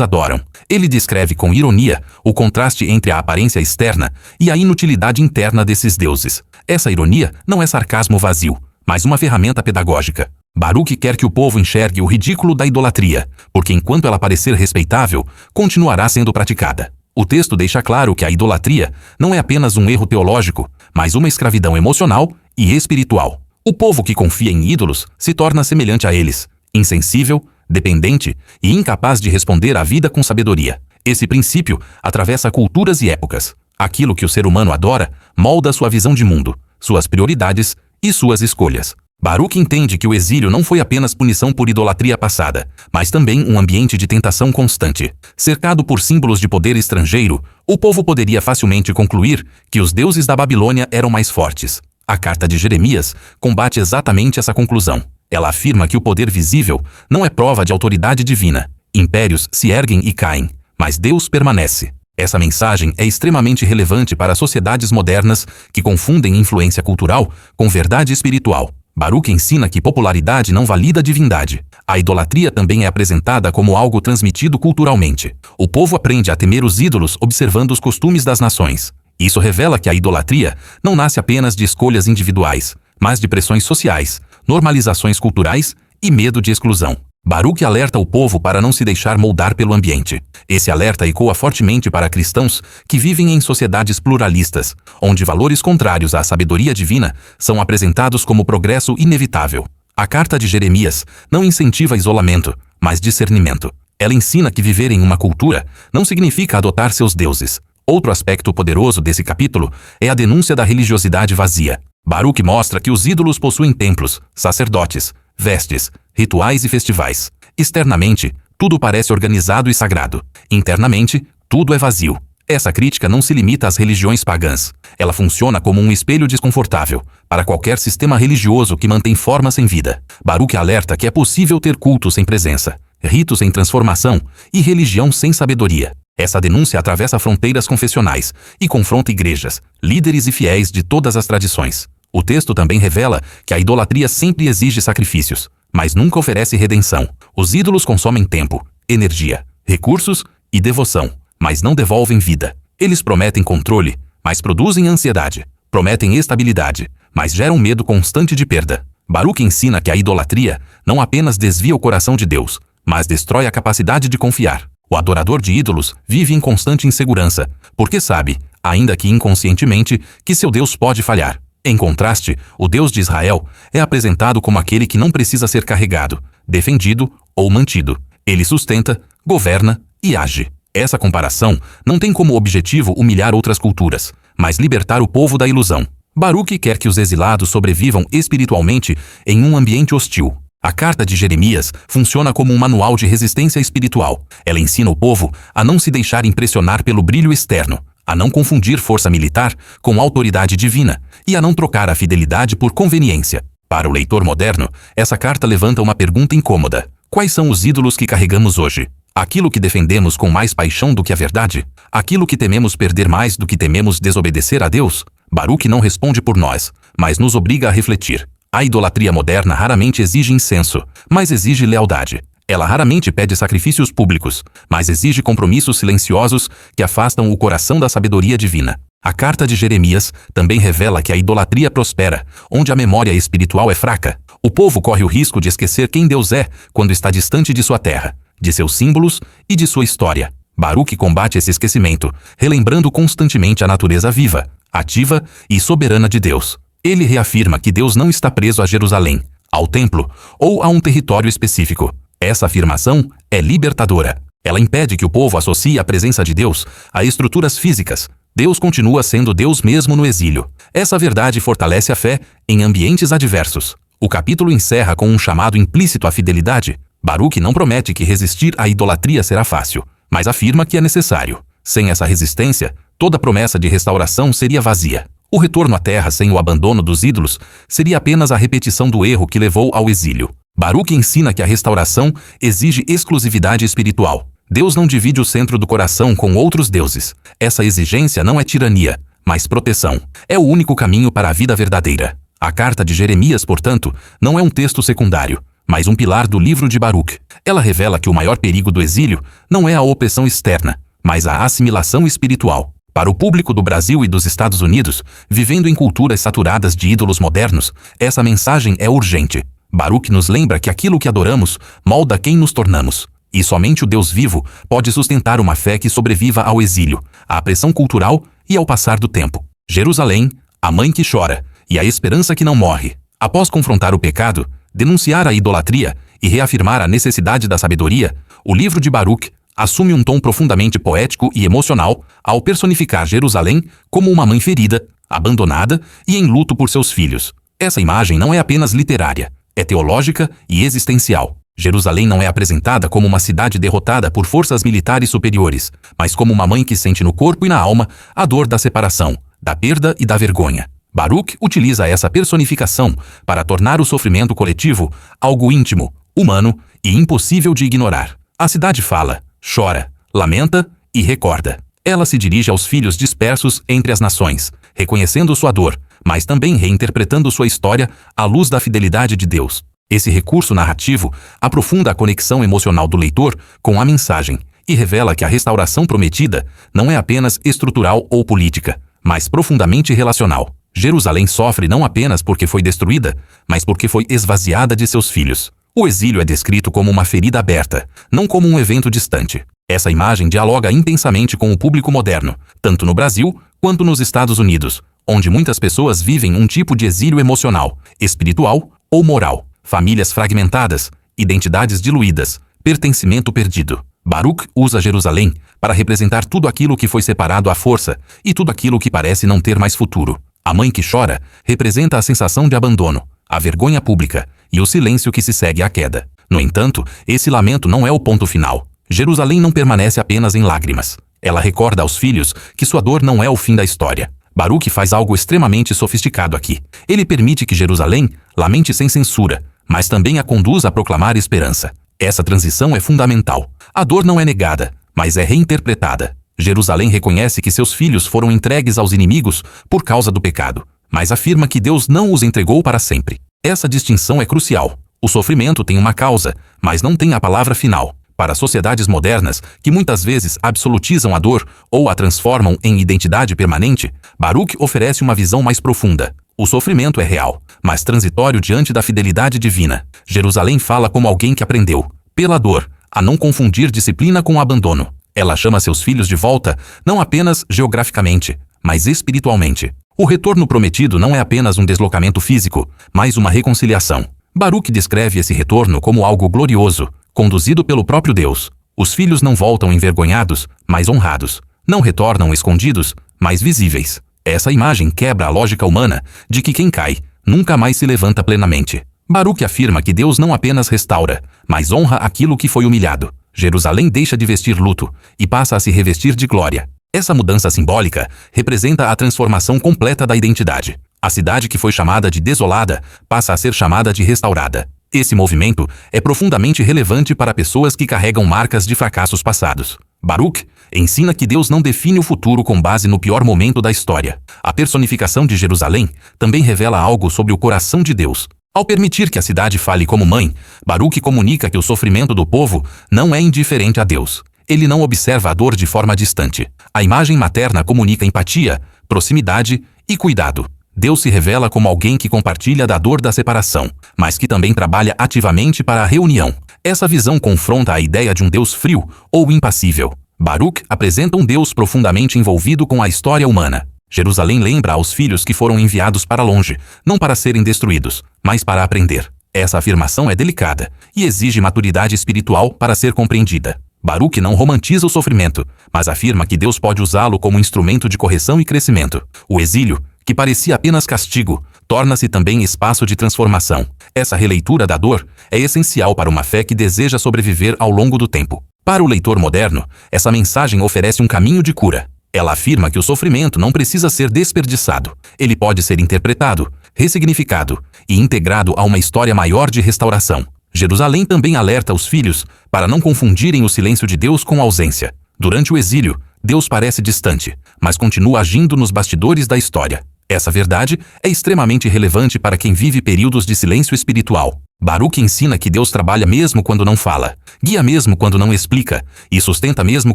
adoram. Ele descreve com ironia o contraste entre a aparência externa e a inutilidade interna desses deuses. Essa ironia não é sarcasmo vazio, mas uma ferramenta pedagógica. Baruque quer que o povo enxergue o ridículo da idolatria, porque enquanto ela parecer respeitável, continuará sendo praticada. O texto deixa claro que a idolatria não é apenas um erro teológico, mas uma escravidão emocional e espiritual. O povo que confia em ídolos se torna semelhante a eles, insensível, dependente e incapaz de responder à vida com sabedoria. Esse princípio atravessa culturas e épocas. Aquilo que o ser humano adora molda sua visão de mundo, suas prioridades e suas escolhas. Baruque entende que o exílio não foi apenas punição por idolatria passada, mas também um ambiente de tentação constante. Cercado por símbolos de poder estrangeiro, o povo poderia facilmente concluir que os deuses da Babilônia eram mais fortes. A carta de Jeremias combate exatamente essa conclusão. Ela afirma que o poder visível não é prova de autoridade divina. Impérios se erguem e caem, mas Deus permanece. Essa mensagem é extremamente relevante para sociedades modernas que confundem influência cultural com verdade espiritual. Baruque ensina que popularidade não valida a divindade. A idolatria também é apresentada como algo transmitido culturalmente. O povo aprende a temer os ídolos observando os costumes das nações. Isso revela que a idolatria não nasce apenas de escolhas individuais, mas de pressões sociais, normalizações culturais e medo de exclusão. Baruque alerta o povo para não se deixar moldar pelo ambiente. Esse alerta ecoa fortemente para cristãos que vivem em sociedades pluralistas, onde valores contrários à sabedoria divina são apresentados como progresso inevitável. A carta de Jeremias não incentiva isolamento, mas discernimento. Ela ensina que viver em uma cultura não significa adotar seus deuses. Outro aspecto poderoso desse capítulo é a denúncia da religiosidade vazia. Baruque mostra que os ídolos possuem templos, sacerdotes, vestes, rituais e festivais. Externamente, tudo parece organizado e sagrado. Internamente, tudo é vazio. Essa crítica não se limita às religiões pagãs. Ela funciona como um espelho desconfortável para qualquer sistema religioso que mantém forma sem vida. Baruque alerta que é possível ter culto sem presença, ritos sem transformação e religião sem sabedoria. Essa denúncia atravessa fronteiras confessionais e confronta igrejas, líderes e fiéis de todas as tradições. O texto também revela que a idolatria sempre exige sacrifícios, mas nunca oferece redenção. Os ídolos consomem tempo, energia, recursos e devoção, mas não devolvem vida. Eles prometem controle, mas produzem ansiedade. Prometem estabilidade, mas geram medo constante de perda. Baruque ensina que a idolatria não apenas desvia o coração de Deus, mas destrói a capacidade de confiar. O adorador de ídolos vive em constante insegurança, porque sabe, ainda que inconscientemente, que seu Deus pode falhar. Em contraste, o Deus de Israel é apresentado como aquele que não precisa ser carregado, defendido ou mantido. Ele sustenta, governa e age. Essa comparação não tem como objetivo humilhar outras culturas, mas libertar o povo da ilusão. Baruque quer que os exilados sobrevivam espiritualmente em um ambiente hostil. A carta de Jeremias funciona como um manual de resistência espiritual. Ela ensina o povo a não se deixar impressionar pelo brilho externo, a não confundir força militar com autoridade divina e a não trocar a fidelidade por conveniência. Para o leitor moderno, essa carta levanta uma pergunta incômoda. Quais são os ídolos que carregamos hoje? Aquilo que defendemos com mais paixão do que a verdade? Aquilo que tememos perder mais do que tememos desobedecer a Deus? Baruque não responde por nós, mas nos obriga a refletir. A idolatria moderna raramente exige incenso, mas exige lealdade. Ela raramente pede sacrifícios públicos, mas exige compromissos silenciosos que afastam o coração da sabedoria divina. A carta de Jeremias também revela que a idolatria prospera, onde a memória espiritual é fraca. O povo corre o risco de esquecer quem Deus é quando está distante de sua terra, de seus símbolos e de sua história. Baruque combate esse esquecimento, relembrando constantemente a natureza viva, ativa e soberana de Deus. Ele reafirma que Deus não está preso a Jerusalém, ao templo ou a um território específico. Essa afirmação é libertadora. Ela impede que o povo associe a presença de Deus a estruturas físicas. Deus continua sendo Deus mesmo no exílio. Essa verdade fortalece a fé em ambientes adversos. O capítulo encerra com um chamado implícito à fidelidade. Baruque não promete que resistir à idolatria será fácil, mas afirma que é necessário. Sem essa resistência, toda promessa de restauração seria vazia. O retorno à terra sem o abandono dos ídolos seria apenas a repetição do erro que levou ao exílio. Baruque ensina que a restauração exige exclusividade espiritual. Deus não divide o centro do coração com outros deuses. Essa exigência não é tirania, mas proteção. É o único caminho para a vida verdadeira. A carta de Jeremias, portanto, não é um texto secundário, mas um pilar do livro de Baruque. Ela revela que o maior perigo do exílio não é a opressão externa, mas a assimilação espiritual. Para o público do Brasil e dos Estados Unidos, vivendo em culturas saturadas de ídolos modernos, essa mensagem é urgente. Baruque nos lembra que aquilo que adoramos molda quem nos tornamos. E somente o Deus vivo pode sustentar uma fé que sobreviva ao exílio, à pressão cultural e ao passar do tempo. Jerusalém, a mãe que chora e a esperança que não morre. Após confrontar o pecado, denunciar a idolatria e reafirmar a necessidade da sabedoria, o livro de Baruque assume um tom profundamente poético e emocional ao personificar Jerusalém como uma mãe ferida, abandonada e em luto por seus filhos. Essa imagem não é apenas literária, é teológica e existencial. Jerusalém não é apresentada como uma cidade derrotada por forças militares superiores, mas como uma mãe que sente no corpo e na alma a dor da separação, da perda e da vergonha. Baruque utiliza essa personificação para tornar o sofrimento coletivo algo íntimo, humano e impossível de ignorar. A cidade fala, chora, lamenta e recorda. Ela se dirige aos filhos dispersos entre as nações, reconhecendo sua dor, mas também reinterpretando sua história à luz da fidelidade de Deus. Esse recurso narrativo aprofunda a conexão emocional do leitor com a mensagem e revela que a restauração prometida não é apenas estrutural ou política, mas profundamente relacional. Jerusalém sofre não apenas porque foi destruída, mas porque foi esvaziada de seus filhos. O exílio é descrito como uma ferida aberta, não como um evento distante. Essa imagem dialoga intensamente com o público moderno, tanto no Brasil quanto nos Estados Unidos, onde muitas pessoas vivem um tipo de exílio emocional, espiritual ou moral. Famílias fragmentadas, identidades diluídas, pertencimento perdido. Baruque usa Jerusalém para representar tudo aquilo que foi separado à força e tudo aquilo que parece não ter mais futuro. A mãe que chora representa a sensação de abandono, a vergonha pública e o silêncio que se segue à queda. No entanto, esse lamento não é o ponto final. Jerusalém não permanece apenas em lágrimas. Ela recorda aos filhos que sua dor não é o fim da história. Baruque faz algo extremamente sofisticado aqui. Ele permite que Jerusalém lamente sem censura, mas também a conduz a proclamar esperança. Essa transição é fundamental. A dor não é negada, mas é reinterpretada. Jerusalém reconhece que seus filhos foram entregues aos inimigos por causa do pecado, mas afirma que Deus não os entregou para sempre. Essa distinção é crucial. O sofrimento tem uma causa, mas não tem a palavra final. Para sociedades modernas, que muitas vezes absolutizam a dor ou a transformam em identidade permanente, Baruque oferece uma visão mais profunda. O sofrimento é real, mas transitório diante da fidelidade divina. Jerusalém fala como alguém que aprendeu, pela dor, a não confundir disciplina com abandono. Ela chama seus filhos de volta, não apenas geograficamente, mas espiritualmente. O retorno prometido não é apenas um deslocamento físico, mas uma reconciliação. Baruque descreve esse retorno como algo glorioso, conduzido pelo próprio Deus. Os filhos não voltam envergonhados, mas honrados. Não retornam escondidos, mas visíveis. Essa imagem quebra a lógica humana de que quem cai nunca mais se levanta plenamente. Baruque afirma que Deus não apenas restaura, mas honra aquilo que foi humilhado. Jerusalém deixa de vestir luto e passa a se revestir de glória. Essa mudança simbólica representa a transformação completa da identidade. A cidade que foi chamada de desolada passa a ser chamada de restaurada. Esse movimento é profundamente relevante para pessoas que carregam marcas de fracassos passados. Baruque ensina que Deus não define o futuro com base no pior momento da história. A personificação de Jerusalém também revela algo sobre o coração de Deus. Ao permitir que a cidade fale como mãe, Baruque comunica que o sofrimento do povo não é indiferente a Deus. Ele não observa a dor de forma distante. A imagem materna comunica empatia, proximidade e cuidado. Deus se revela como alguém que compartilha da dor da separação, mas que também trabalha ativamente para a reunião. Essa visão confronta a ideia de um Deus frio ou impassível. Baruque apresenta um Deus profundamente envolvido com a história humana. Jerusalém lembra aos filhos que foram enviados para longe, não para serem destruídos, mas para aprender. Essa afirmação é delicada e exige maturidade espiritual para ser compreendida. Baruque não romantiza o sofrimento, mas afirma que Deus pode usá-lo como instrumento de correção e crescimento. O exílio, que parecia apenas castigo, torna-se também espaço de transformação. Essa releitura da dor é essencial para uma fé que deseja sobreviver ao longo do tempo. Para o leitor moderno, essa mensagem oferece um caminho de cura. Ela afirma que o sofrimento não precisa ser desperdiçado. Ele pode ser interpretado, ressignificado e integrado a uma história maior de restauração. Jerusalém também alerta os filhos para não confundirem o silêncio de Deus com a ausência. Durante o exílio, Deus parece distante, mas continua agindo nos bastidores da história. Essa verdade é extremamente relevante para quem vive períodos de silêncio espiritual. Baruque ensina que Deus trabalha mesmo quando não fala, guia mesmo quando não explica e sustenta mesmo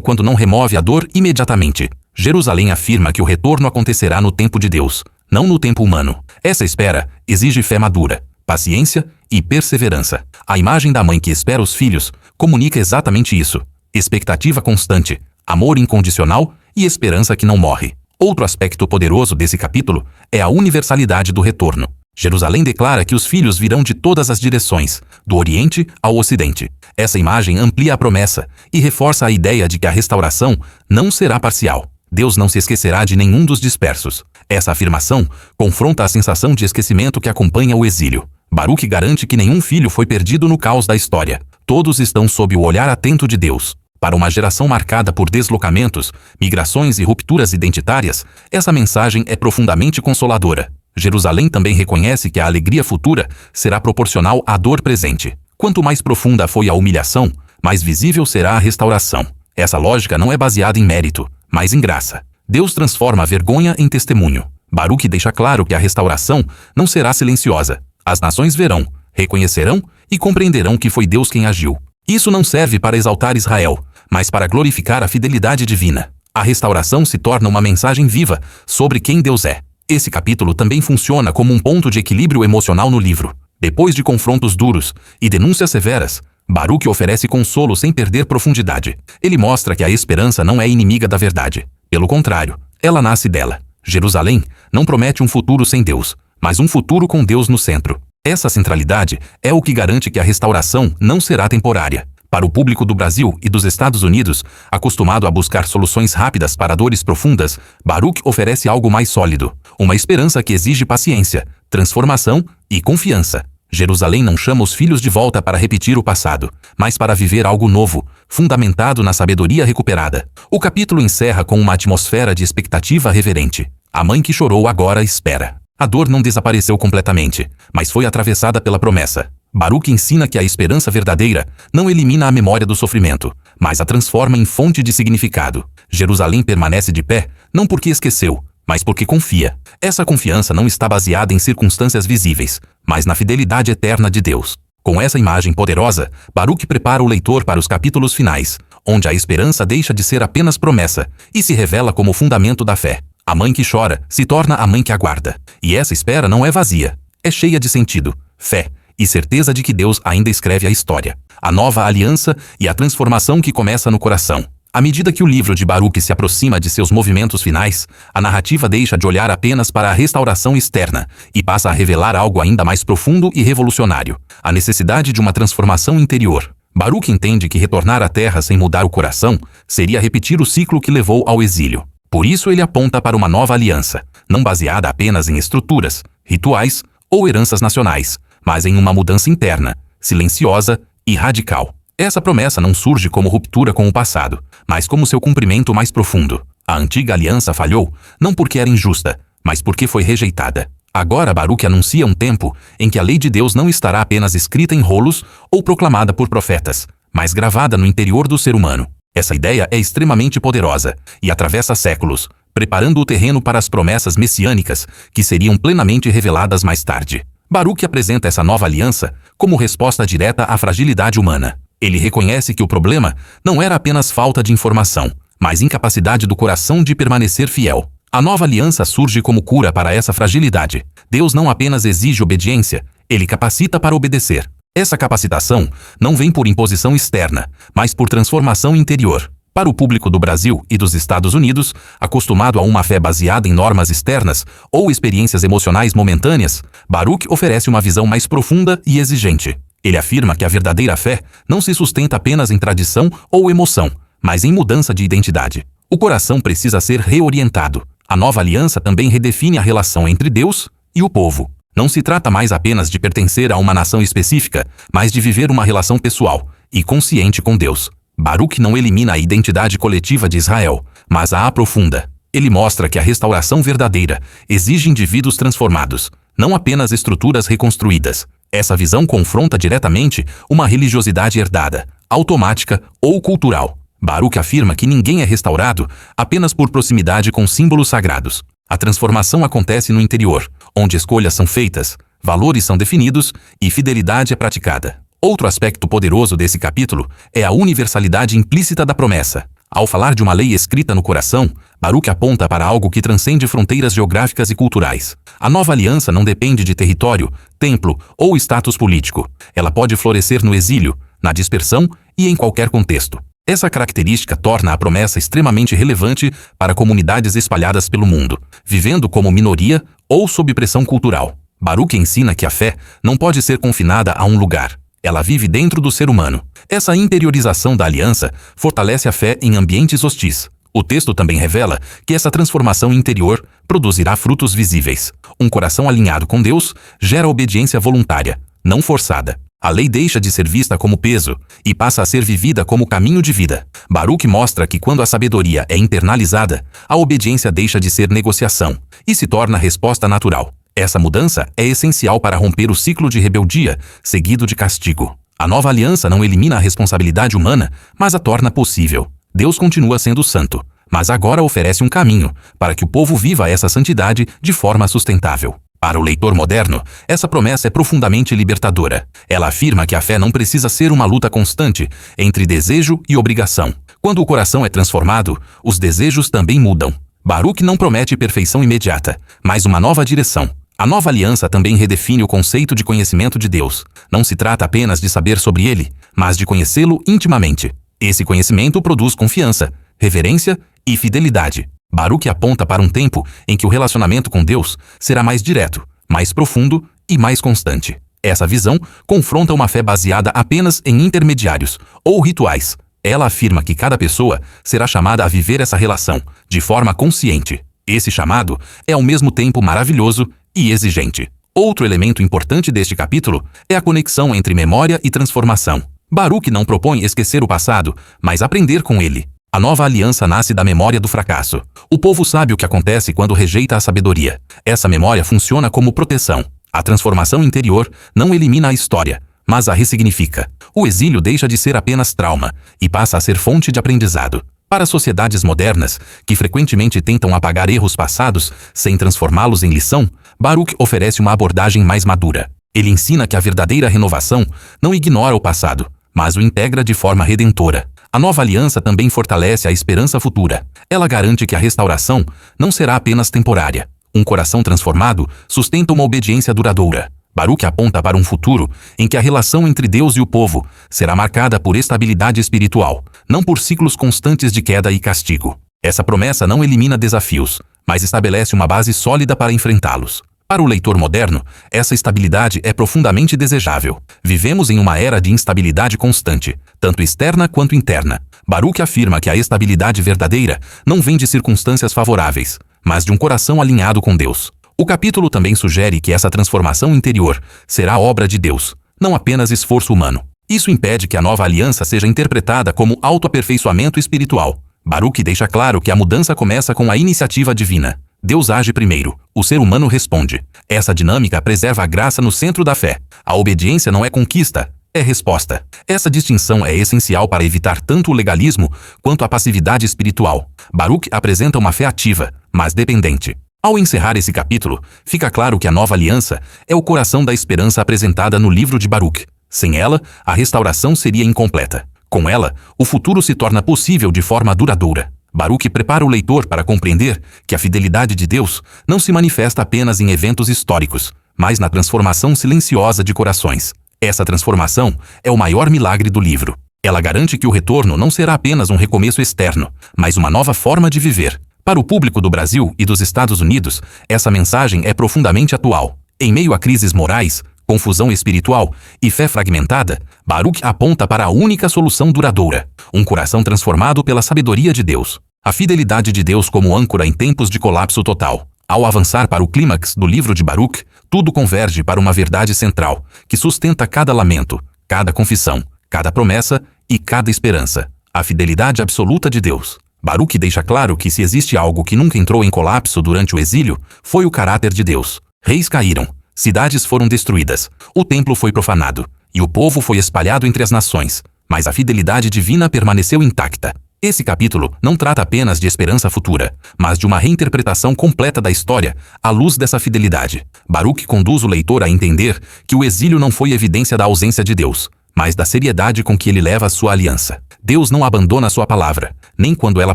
quando não remove a dor imediatamente. Jerusalém afirma que o retorno acontecerá no tempo de Deus, não no tempo humano. Essa espera exige fé madura, paciência e perseverança. A imagem da mãe que espera os filhos comunica exatamente isso: expectativa constante, amor incondicional e esperança que não morre. Outro aspecto poderoso desse capítulo é a universalidade do retorno. Jerusalém declara que os filhos virão de todas as direções, do Oriente ao Ocidente. Essa imagem amplia a promessa e reforça a ideia de que a restauração não será parcial. Deus não se esquecerá de nenhum dos dispersos. Essa afirmação confronta a sensação de esquecimento que acompanha o exílio. Baruque garante que nenhum filho foi perdido no caos da história. Todos estão sob o olhar atento de Deus. Para uma geração marcada por deslocamentos, migrações e rupturas identitárias, essa mensagem é profundamente consoladora. Jerusalém também reconhece que a alegria futura será proporcional à dor presente. Quanto mais profunda foi a humilhação, mais visível será a restauração. Essa lógica não é baseada em mérito, mas em graça. Deus transforma a vergonha em testemunho. Baruque deixa claro que a restauração não será silenciosa. As nações verão, reconhecerão e compreenderão que foi Deus quem agiu. Isso não serve para exaltar Israel, mas para glorificar a fidelidade divina. A restauração se torna uma mensagem viva sobre quem Deus é. Esse capítulo também funciona como um ponto de equilíbrio emocional no livro. Depois de confrontos duros e denúncias severas, Baruque oferece consolo sem perder profundidade. Ele mostra que a esperança não é inimiga da verdade. Pelo contrário, ela nasce dela. Jerusalém não promete um futuro sem Deus, mas um futuro com Deus no centro. Essa centralidade é o que garante que a restauração não será temporária. Para o público do Brasil e dos Estados Unidos, acostumado a buscar soluções rápidas para dores profundas, Baruque oferece algo mais sólido, uma esperança que exige paciência, transformação e confiança. Jerusalém não chama os filhos de volta para repetir o passado, mas para viver algo novo, fundamentado na sabedoria recuperada. O capítulo encerra com uma atmosfera de expectativa reverente. A mãe que chorou agora espera. A dor não desapareceu completamente, mas foi atravessada pela promessa. Baruque ensina que a esperança verdadeira não elimina a memória do sofrimento, mas a transforma em fonte de significado. Jerusalém permanece de pé, não porque esqueceu, mas porque confia. Essa confiança não está baseada em circunstâncias visíveis, mas na fidelidade eterna de Deus. Com essa imagem poderosa, Baruque prepara o leitor para os capítulos finais, onde a esperança deixa de ser apenas promessa e se revela como fundamento da fé. A mãe que chora se torna a mãe que aguarda. E essa espera não é vazia, é cheia de sentido, fé e certeza de que Deus ainda escreve a história. A nova aliança e a transformação que começa no coração. À medida que o livro de Baruque se aproxima de seus movimentos finais, a narrativa deixa de olhar apenas para a restauração externa e passa a revelar algo ainda mais profundo e revolucionário: a necessidade de uma transformação interior. Baruque entende que retornar à terra sem mudar o coração seria repetir o ciclo que levou ao exílio. Por isso ele aponta para uma nova aliança, não baseada apenas em estruturas, rituais ou heranças nacionais, mas em uma mudança interna, silenciosa e radical. Essa promessa não surge como ruptura com o passado, mas como seu cumprimento mais profundo. A antiga aliança falhou, não porque era injusta, mas porque foi rejeitada. Agora Baruque anuncia um tempo em que a lei de Deus não estará apenas escrita em rolos ou proclamada por profetas, mas gravada no interior do ser humano. Essa ideia é extremamente poderosa e atravessa séculos, preparando o terreno para as promessas messiânicas que seriam plenamente reveladas mais tarde. Baruque apresenta essa nova aliança como resposta direta à fragilidade humana. Ele reconhece que o problema não era apenas falta de informação, mas incapacidade do coração de permanecer fiel. A nova aliança surge como cura para essa fragilidade. Deus não apenas exige obediência, ele capacita para obedecer. Essa capacitação não vem por imposição externa, mas por transformação interior. Para o público do Brasil e dos Estados Unidos, acostumado a uma fé baseada em normas externas ou experiências emocionais momentâneas, Baruque oferece uma visão mais profunda e exigente. Ele afirma que a verdadeira fé não se sustenta apenas em tradição ou emoção, mas em mudança de identidade. O coração precisa ser reorientado. A nova aliança também redefine a relação entre Deus e o povo. Não se trata mais apenas de pertencer a uma nação específica, mas de viver uma relação pessoal e consciente com Deus. Baruque não elimina a identidade coletiva de Israel, mas a aprofunda. Ele mostra que a restauração verdadeira exige indivíduos transformados, não apenas estruturas reconstruídas. Essa visão confronta diretamente uma religiosidade herdada, automática ou cultural. Baruch afirma que ninguém é restaurado apenas por proximidade com símbolos sagrados. A transformação acontece no interior, onde escolhas são feitas, valores são definidos e fidelidade é praticada. Outro aspecto poderoso desse capítulo é a universalidade implícita da promessa. Ao falar de uma lei escrita no coração, Baruch aponta para algo que transcende fronteiras geográficas e culturais. A nova aliança não depende de território, templo ou status político. Ela pode florescer no exílio, na dispersão e em qualquer contexto. Essa característica torna a promessa extremamente relevante para comunidades espalhadas pelo mundo, vivendo como minoria ou sob pressão cultural. Baruch ensina que a fé não pode ser confinada a um lugar. Ela vive dentro do ser humano. Essa interiorização da aliança fortalece a fé em ambientes hostis. O texto também revela que essa transformação interior produzirá frutos visíveis. Um coração alinhado com Deus gera obediência voluntária, não forçada. A lei deixa de ser vista como peso e passa a ser vivida como caminho de vida. Baruch mostra que quando a sabedoria é internalizada, a obediência deixa de ser negociação e se torna resposta natural. Essa mudança é essencial para romper o ciclo de rebeldia, seguido de castigo. A nova aliança não elimina a responsabilidade humana, mas a torna possível. Deus continua sendo santo, mas agora oferece um caminho para que o povo viva essa santidade de forma sustentável. Para o leitor moderno, essa promessa é profundamente libertadora. Ela afirma que a fé não precisa ser uma luta constante entre desejo e obrigação. Quando o coração é transformado, os desejos também mudam. Baruch não promete perfeição imediata, mas uma nova direção. A nova aliança também redefine o conceito de conhecimento de Deus. Não se trata apenas de saber sobre Ele, mas de conhecê-lo intimamente. Esse conhecimento produz confiança, reverência e fidelidade. Baruch aponta para um tempo em que o relacionamento com Deus será mais direto, mais profundo e mais constante. Essa visão confronta uma fé baseada apenas em intermediários ou rituais. Ela afirma que cada pessoa será chamada a viver essa relação de forma consciente. Esse chamado é ao mesmo tempo maravilhoso e exigente. Outro elemento importante deste capítulo é a conexão entre memória e transformação. Baruch não propõe esquecer o passado, mas aprender com ele. A nova aliança nasce da memória do fracasso. O povo sabe o que acontece quando rejeita a sabedoria. Essa memória funciona como proteção. A transformação interior não elimina a história, mas a ressignifica. O exílio deixa de ser apenas trauma e passa a ser fonte de aprendizado. Para sociedades modernas, que frequentemente tentam apagar erros passados sem transformá-los em lição, Baruch oferece uma abordagem mais madura. Ele ensina que a verdadeira renovação não ignora o passado, mas o integra de forma redentora. A nova aliança também fortalece a esperança futura. Ela garante que a restauração não será apenas temporária. Um coração transformado sustenta uma obediência duradoura. Baruch aponta para um futuro em que a relação entre Deus e o povo será marcada por estabilidade espiritual, não por ciclos constantes de queda e castigo. Essa promessa não elimina desafios, mas estabelece uma base sólida para enfrentá-los. Para o leitor moderno, essa estabilidade é profundamente desejável. Vivemos em uma era de instabilidade constante, tanto externa quanto interna. Baruch afirma que a estabilidade verdadeira não vem de circunstâncias favoráveis, mas de um coração alinhado com Deus. O capítulo também sugere que essa transformação interior será obra de Deus, não apenas esforço humano. Isso impede que a nova aliança seja interpretada como autoaperfeiçoamento espiritual. Baruch deixa claro que a mudança começa com a iniciativa divina. Deus age primeiro, o ser humano responde. Essa dinâmica preserva a graça no centro da fé. A obediência não é conquista, é resposta. Essa distinção é essencial para evitar tanto o legalismo quanto a passividade espiritual. Baruch apresenta uma fé ativa, mas dependente. Ao encerrar esse capítulo, fica claro que a nova aliança é o coração da esperança apresentada no livro de Baruch. Sem ela, a restauração seria incompleta. Com ela, o futuro se torna possível de forma duradoura. Baruch prepara o leitor para compreender que a fidelidade de Deus não se manifesta apenas em eventos históricos, mas na transformação silenciosa de corações. Essa transformação é o maior milagre do livro. Ela garante que o retorno não será apenas um recomeço externo, mas uma nova forma de viver. Para o público do Brasil e dos Estados Unidos, essa mensagem é profundamente atual. Em meio a crises morais, confusão espiritual e fé fragmentada, Baruch aponta para a única solução duradoura: um coração transformado pela sabedoria de Deus. A fidelidade de Deus como âncora em tempos de colapso total. Ao avançar para o clímax do livro de Baruch, tudo converge para uma verdade central, que sustenta cada lamento, cada confissão, cada promessa e cada esperança: a fidelidade absoluta de Deus. Baruque deixa claro que se existe algo que nunca entrou em colapso durante o exílio, foi o caráter de Deus. Reis caíram, cidades foram destruídas, o templo foi profanado, e o povo foi espalhado entre as nações, mas a fidelidade divina permaneceu intacta. Esse capítulo não trata apenas de esperança futura, mas de uma reinterpretação completa da história à luz dessa fidelidade. Baruque conduz o leitor a entender que o exílio não foi evidência da ausência de Deus, mas da seriedade com que ele leva a sua aliança. Deus não abandona sua palavra, nem quando ela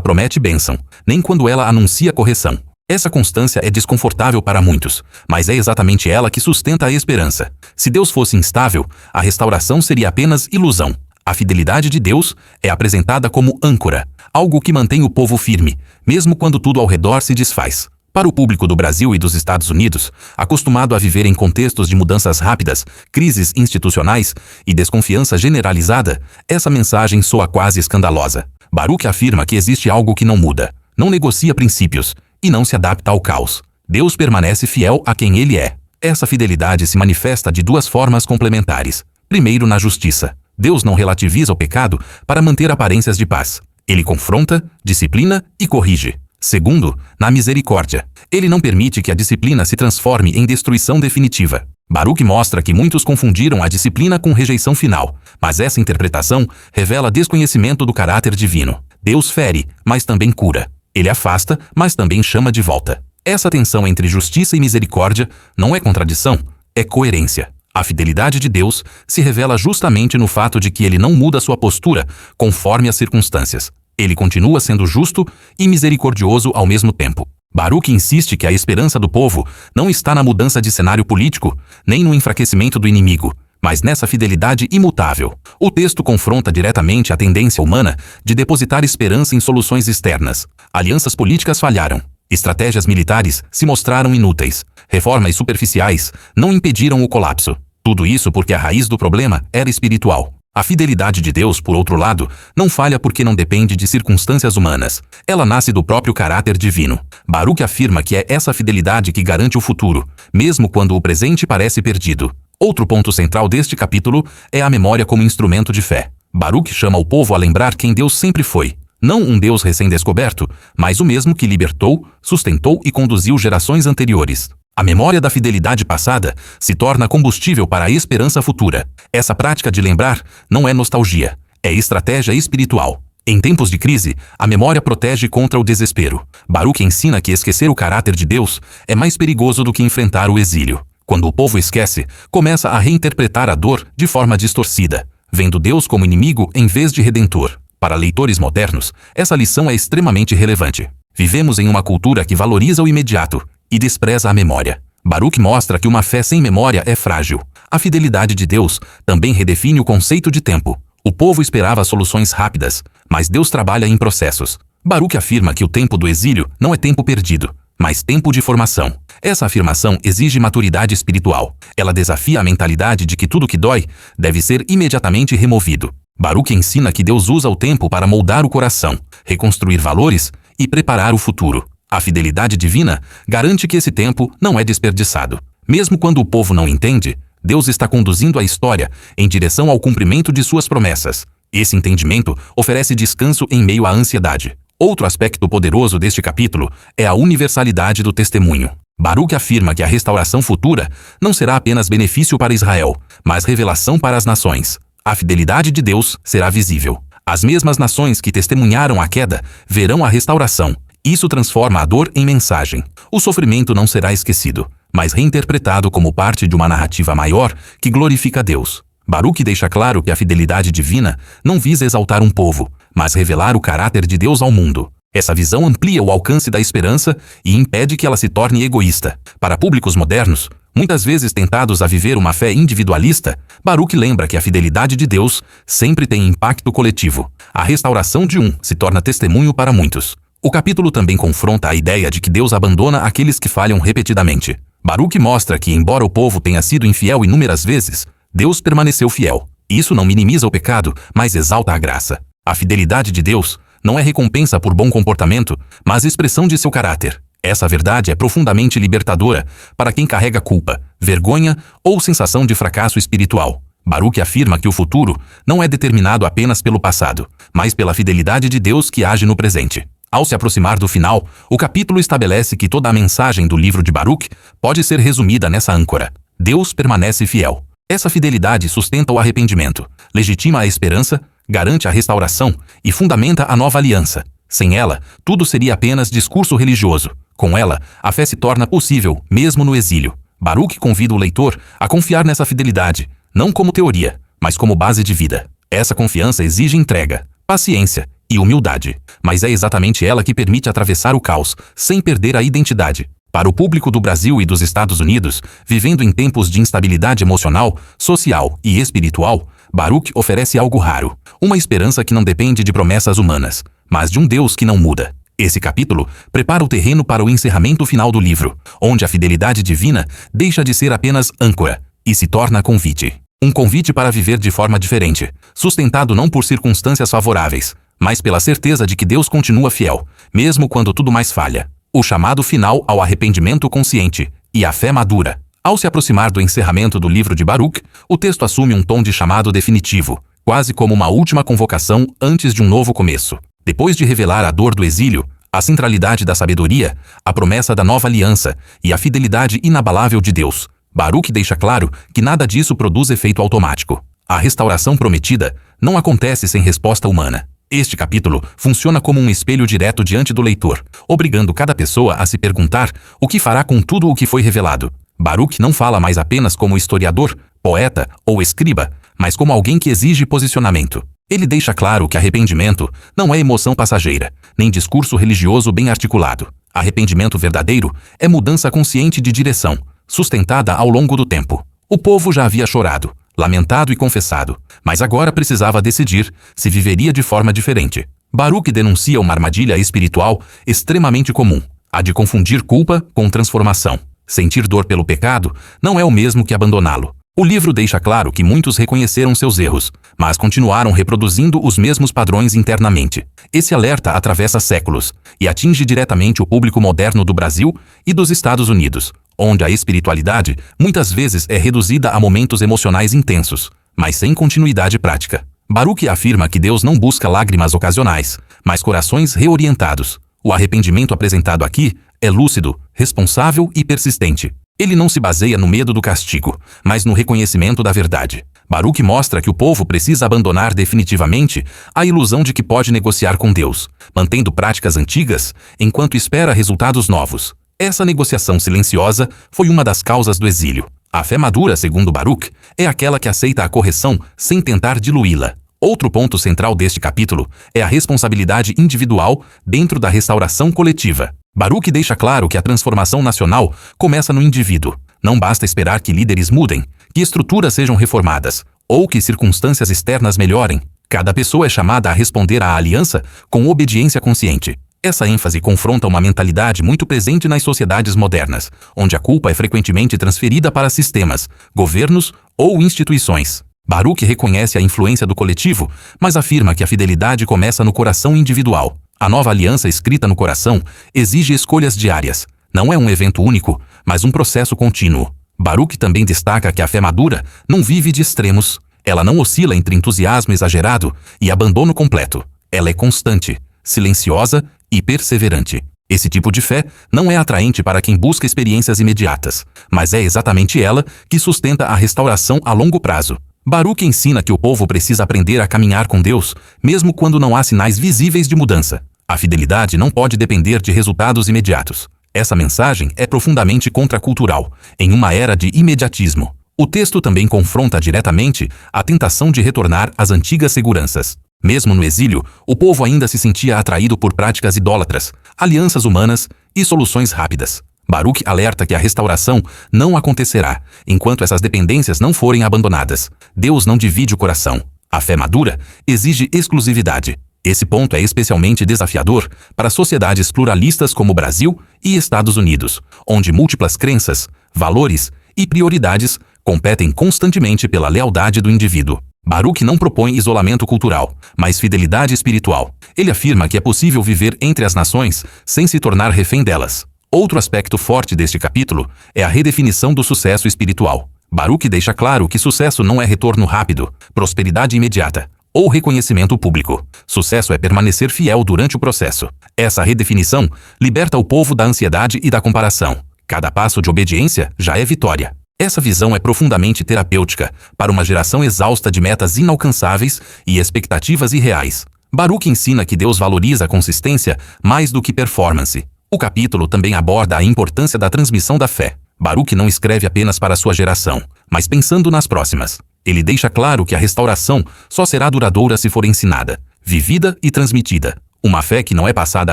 promete bênção, nem quando ela anuncia correção. Essa constância é desconfortável para muitos, mas é exatamente ela que sustenta a esperança. Se Deus fosse instável, a restauração seria apenas ilusão. A fidelidade de Deus é apresentada como âncora, algo que mantém o povo firme, mesmo quando tudo ao redor se desfaz. Para o público do Brasil e dos Estados Unidos, acostumado a viver em contextos de mudanças rápidas, crises institucionais e desconfiança generalizada, essa mensagem soa quase escandalosa. Baruque afirma que existe algo que não muda, não negocia princípios e não se adapta ao caos. Deus permanece fiel a quem ele é. Essa fidelidade se manifesta de duas formas complementares. Primeiro, na justiça. Deus não relativiza o pecado para manter aparências de paz. Ele confronta, disciplina e corrige. Segundo, na misericórdia. Ele não permite que a disciplina se transforme em destruição definitiva. Baruque mostra que muitos confundiram a disciplina com rejeição final, mas essa interpretação revela desconhecimento do caráter divino. Deus fere, mas também cura. Ele afasta, mas também chama de volta. Essa tensão entre justiça e misericórdia não é contradição, é coerência. A fidelidade de Deus se revela justamente no fato de que ele não muda sua postura conforme as circunstâncias. Ele continua sendo justo e misericordioso ao mesmo tempo. Baruque insiste que a esperança do povo não está na mudança de cenário político, nem no enfraquecimento do inimigo, mas nessa fidelidade imutável. O texto confronta diretamente a tendência humana de depositar esperança em soluções externas. Alianças políticas falharam. Estratégias militares se mostraram inúteis. Reformas superficiais não impediram o colapso. Tudo isso porque a raiz do problema era espiritual. A fidelidade de Deus, por outro lado, não falha porque não depende de circunstâncias humanas. Ela nasce do próprio caráter divino. Baruque afirma que é essa fidelidade que garante o futuro, mesmo quando o presente parece perdido. Outro ponto central deste capítulo é a memória como instrumento de fé. Baruque chama o povo a lembrar quem Deus sempre foi. Não um Deus recém-descoberto, mas o mesmo que libertou, sustentou e conduziu gerações anteriores. A memória da fidelidade passada se torna combustível para a esperança futura. Essa prática de lembrar não é nostalgia, é estratégia espiritual. Em tempos de crise, a memória protege contra o desespero. Baruque ensina que esquecer o caráter de Deus é mais perigoso do que enfrentar o exílio. Quando o povo esquece, começa a reinterpretar a dor de forma distorcida, vendo Deus como inimigo em vez de redentor. Para leitores modernos, essa lição é extremamente relevante. Vivemos em uma cultura que valoriza o imediato e despreza a memória. Baruque mostra que uma fé sem memória é frágil. A fidelidade de Deus também redefine o conceito de tempo. O povo esperava soluções rápidas, mas Deus trabalha em processos. Baruque afirma que o tempo do exílio não é tempo perdido, mas tempo de formação. Essa afirmação exige maturidade espiritual. Ela desafia a mentalidade de que tudo que dói deve ser imediatamente removido. Baruque ensina que Deus usa o tempo para moldar o coração, reconstruir valores e preparar o futuro. A fidelidade divina garante que esse tempo não é desperdiçado. Mesmo quando o povo não entende, Deus está conduzindo a história em direção ao cumprimento de suas promessas. Esse entendimento oferece descanso em meio à ansiedade. Outro aspecto poderoso deste capítulo é a universalidade do testemunho. Baruque afirma que a restauração futura não será apenas benefício para Israel, mas revelação para as nações. A fidelidade de Deus será visível. As mesmas nações que testemunharam a queda verão a restauração. Isso transforma a dor em mensagem. O sofrimento não será esquecido, mas reinterpretado como parte de uma narrativa maior que glorifica a Deus. Baruque deixa claro que a fidelidade divina não visa exaltar um povo, mas revelar o caráter de Deus ao mundo. Essa visão amplia o alcance da esperança e impede que ela se torne egoísta. Para públicos modernos, muitas vezes tentados a viver uma fé individualista, Baruque lembra que a fidelidade de Deus sempre tem impacto coletivo. A restauração de um se torna testemunho para muitos. O capítulo também confronta a ideia de que Deus abandona aqueles que falham repetidamente. Baruque mostra que, embora o povo tenha sido infiel inúmeras vezes, Deus permaneceu fiel. Isso não minimiza o pecado, mas exalta a graça. A fidelidade de Deus não é recompensa por bom comportamento, mas expressão de seu caráter. Essa verdade é profundamente libertadora para quem carrega culpa, vergonha ou sensação de fracasso espiritual. Baruque afirma que o futuro não é determinado apenas pelo passado, mas pela fidelidade de Deus que age no presente. Ao se aproximar do final, o capítulo estabelece que toda a mensagem do livro de Baruque pode ser resumida nessa âncora: Deus permanece fiel. Essa fidelidade sustenta o arrependimento, legitima a esperança, garante a restauração e fundamenta a nova aliança. Sem ela, tudo seria apenas discurso religioso. Com ela, a fé se torna possível, mesmo no exílio. Baruque convida o leitor a confiar nessa fidelidade, não como teoria, mas como base de vida. Essa confiança exige entrega, paciência e humildade, mas é exatamente ela que permite atravessar o caos, sem perder a identidade. Para o público do Brasil e dos Estados Unidos, vivendo em tempos de instabilidade emocional, social e espiritual, Baruque oferece algo raro, uma esperança que não depende de promessas humanas, mas de um Deus que não muda. Esse capítulo prepara o terreno para o encerramento final do livro, onde a fidelidade divina deixa de ser apenas âncora e se torna convite. Um convite para viver de forma diferente, sustentado não por circunstâncias favoráveis, mas pela certeza de que Deus continua fiel, mesmo quando tudo mais falha. O chamado final ao arrependimento consciente e à fé madura. Ao se aproximar do encerramento do livro de Baruque, o texto assume um tom de chamado definitivo, quase como uma última convocação antes de um novo começo. Depois de revelar a dor do exílio, a centralidade da sabedoria, a promessa da nova aliança e a fidelidade inabalável de Deus, Baruque deixa claro que nada disso produz efeito automático. A restauração prometida não acontece sem resposta humana. Este capítulo funciona como um espelho direto diante do leitor, obrigando cada pessoa a se perguntar o que fará com tudo o que foi revelado. Baruque não fala mais apenas como historiador, poeta ou escriba, mas como alguém que exige posicionamento. Ele deixa claro que arrependimento não é emoção passageira, nem discurso religioso bem articulado. Arrependimento verdadeiro é mudança consciente de direção, sustentada ao longo do tempo. O povo já havia chorado, lamentado e confessado, mas agora precisava decidir se viveria de forma diferente. Baruque denuncia uma armadilha espiritual extremamente comum, a de confundir culpa com transformação. Sentir dor pelo pecado não é o mesmo que abandoná-lo. O livro deixa claro que muitos reconheceram seus erros, mas continuaram reproduzindo os mesmos padrões internamente. Esse alerta atravessa séculos e atinge diretamente o público moderno do Brasil e dos Estados Unidos, onde a espiritualidade muitas vezes é reduzida a momentos emocionais intensos, mas sem continuidade prática. Baruque afirma que Deus não busca lágrimas ocasionais, mas corações reorientados. O arrependimento apresentado aqui é lúcido, responsável e persistente. Ele não se baseia no medo do castigo, mas no reconhecimento da verdade. Baruque mostra que o povo precisa abandonar definitivamente a ilusão de que pode negociar com Deus, mantendo práticas antigas enquanto espera resultados novos. Essa negociação silenciosa foi uma das causas do exílio. A fé madura, segundo Baruque, é aquela que aceita a correção sem tentar diluí-la. Outro ponto central deste capítulo é a responsabilidade individual dentro da restauração coletiva. Baruque deixa claro que a transformação nacional começa no indivíduo. Não basta esperar que líderes mudem, que estruturas sejam reformadas, ou que circunstâncias externas melhorem. Cada pessoa é chamada a responder à aliança com obediência consciente. Essa ênfase confronta uma mentalidade muito presente nas sociedades modernas, onde a culpa é frequentemente transferida para sistemas, governos ou instituições. Baruque reconhece a influência do coletivo, mas afirma que a fidelidade começa no coração individual. A nova aliança escrita no coração exige escolhas diárias. Não é um evento único, mas um processo contínuo. Baruque também destaca que a fé madura não vive de extremos. Ela não oscila entre entusiasmo exagerado e abandono completo. Ela é constante, silenciosa e perseverante. Esse tipo de fé não é atraente para quem busca experiências imediatas, mas é exatamente ela que sustenta a restauração a longo prazo. Baruque ensina que o povo precisa aprender a caminhar com Deus, mesmo quando não há sinais visíveis de mudança. A fidelidade não pode depender de resultados imediatos. Essa mensagem é profundamente contracultural, em uma era de imediatismo. O texto também confronta diretamente a tentação de retornar às antigas seguranças. Mesmo no exílio, o povo ainda se sentia atraído por práticas idólatras, alianças humanas e soluções rápidas. Baruque alerta que a restauração não acontecerá enquanto essas dependências não forem abandonadas. Deus não divide o coração. A fé madura exige exclusividade. Esse ponto é especialmente desafiador para sociedades pluralistas como o Brasil e Estados Unidos, onde múltiplas crenças, valores e prioridades competem constantemente pela lealdade do indivíduo. Baruque não propõe isolamento cultural, mas fidelidade espiritual. Ele afirma que é possível viver entre as nações sem se tornar refém delas. Outro aspecto forte deste capítulo é a redefinição do sucesso espiritual. Baruque deixa claro que sucesso não é retorno rápido, prosperidade imediata, ou reconhecimento público. Sucesso é permanecer fiel durante o processo. Essa redefinição liberta o povo da ansiedade e da comparação. Cada passo de obediência já é vitória. Essa visão é profundamente terapêutica para uma geração exausta de metas inalcançáveis e expectativas irreais. Baruque ensina que Deus valoriza a consistência mais do que performance. O capítulo também aborda a importância da transmissão da fé. Baruque não escreve apenas para sua geração, mas pensando nas próximas. Ele deixa claro que a restauração só será duradoura se for ensinada, vivida e transmitida. Uma fé que não é passada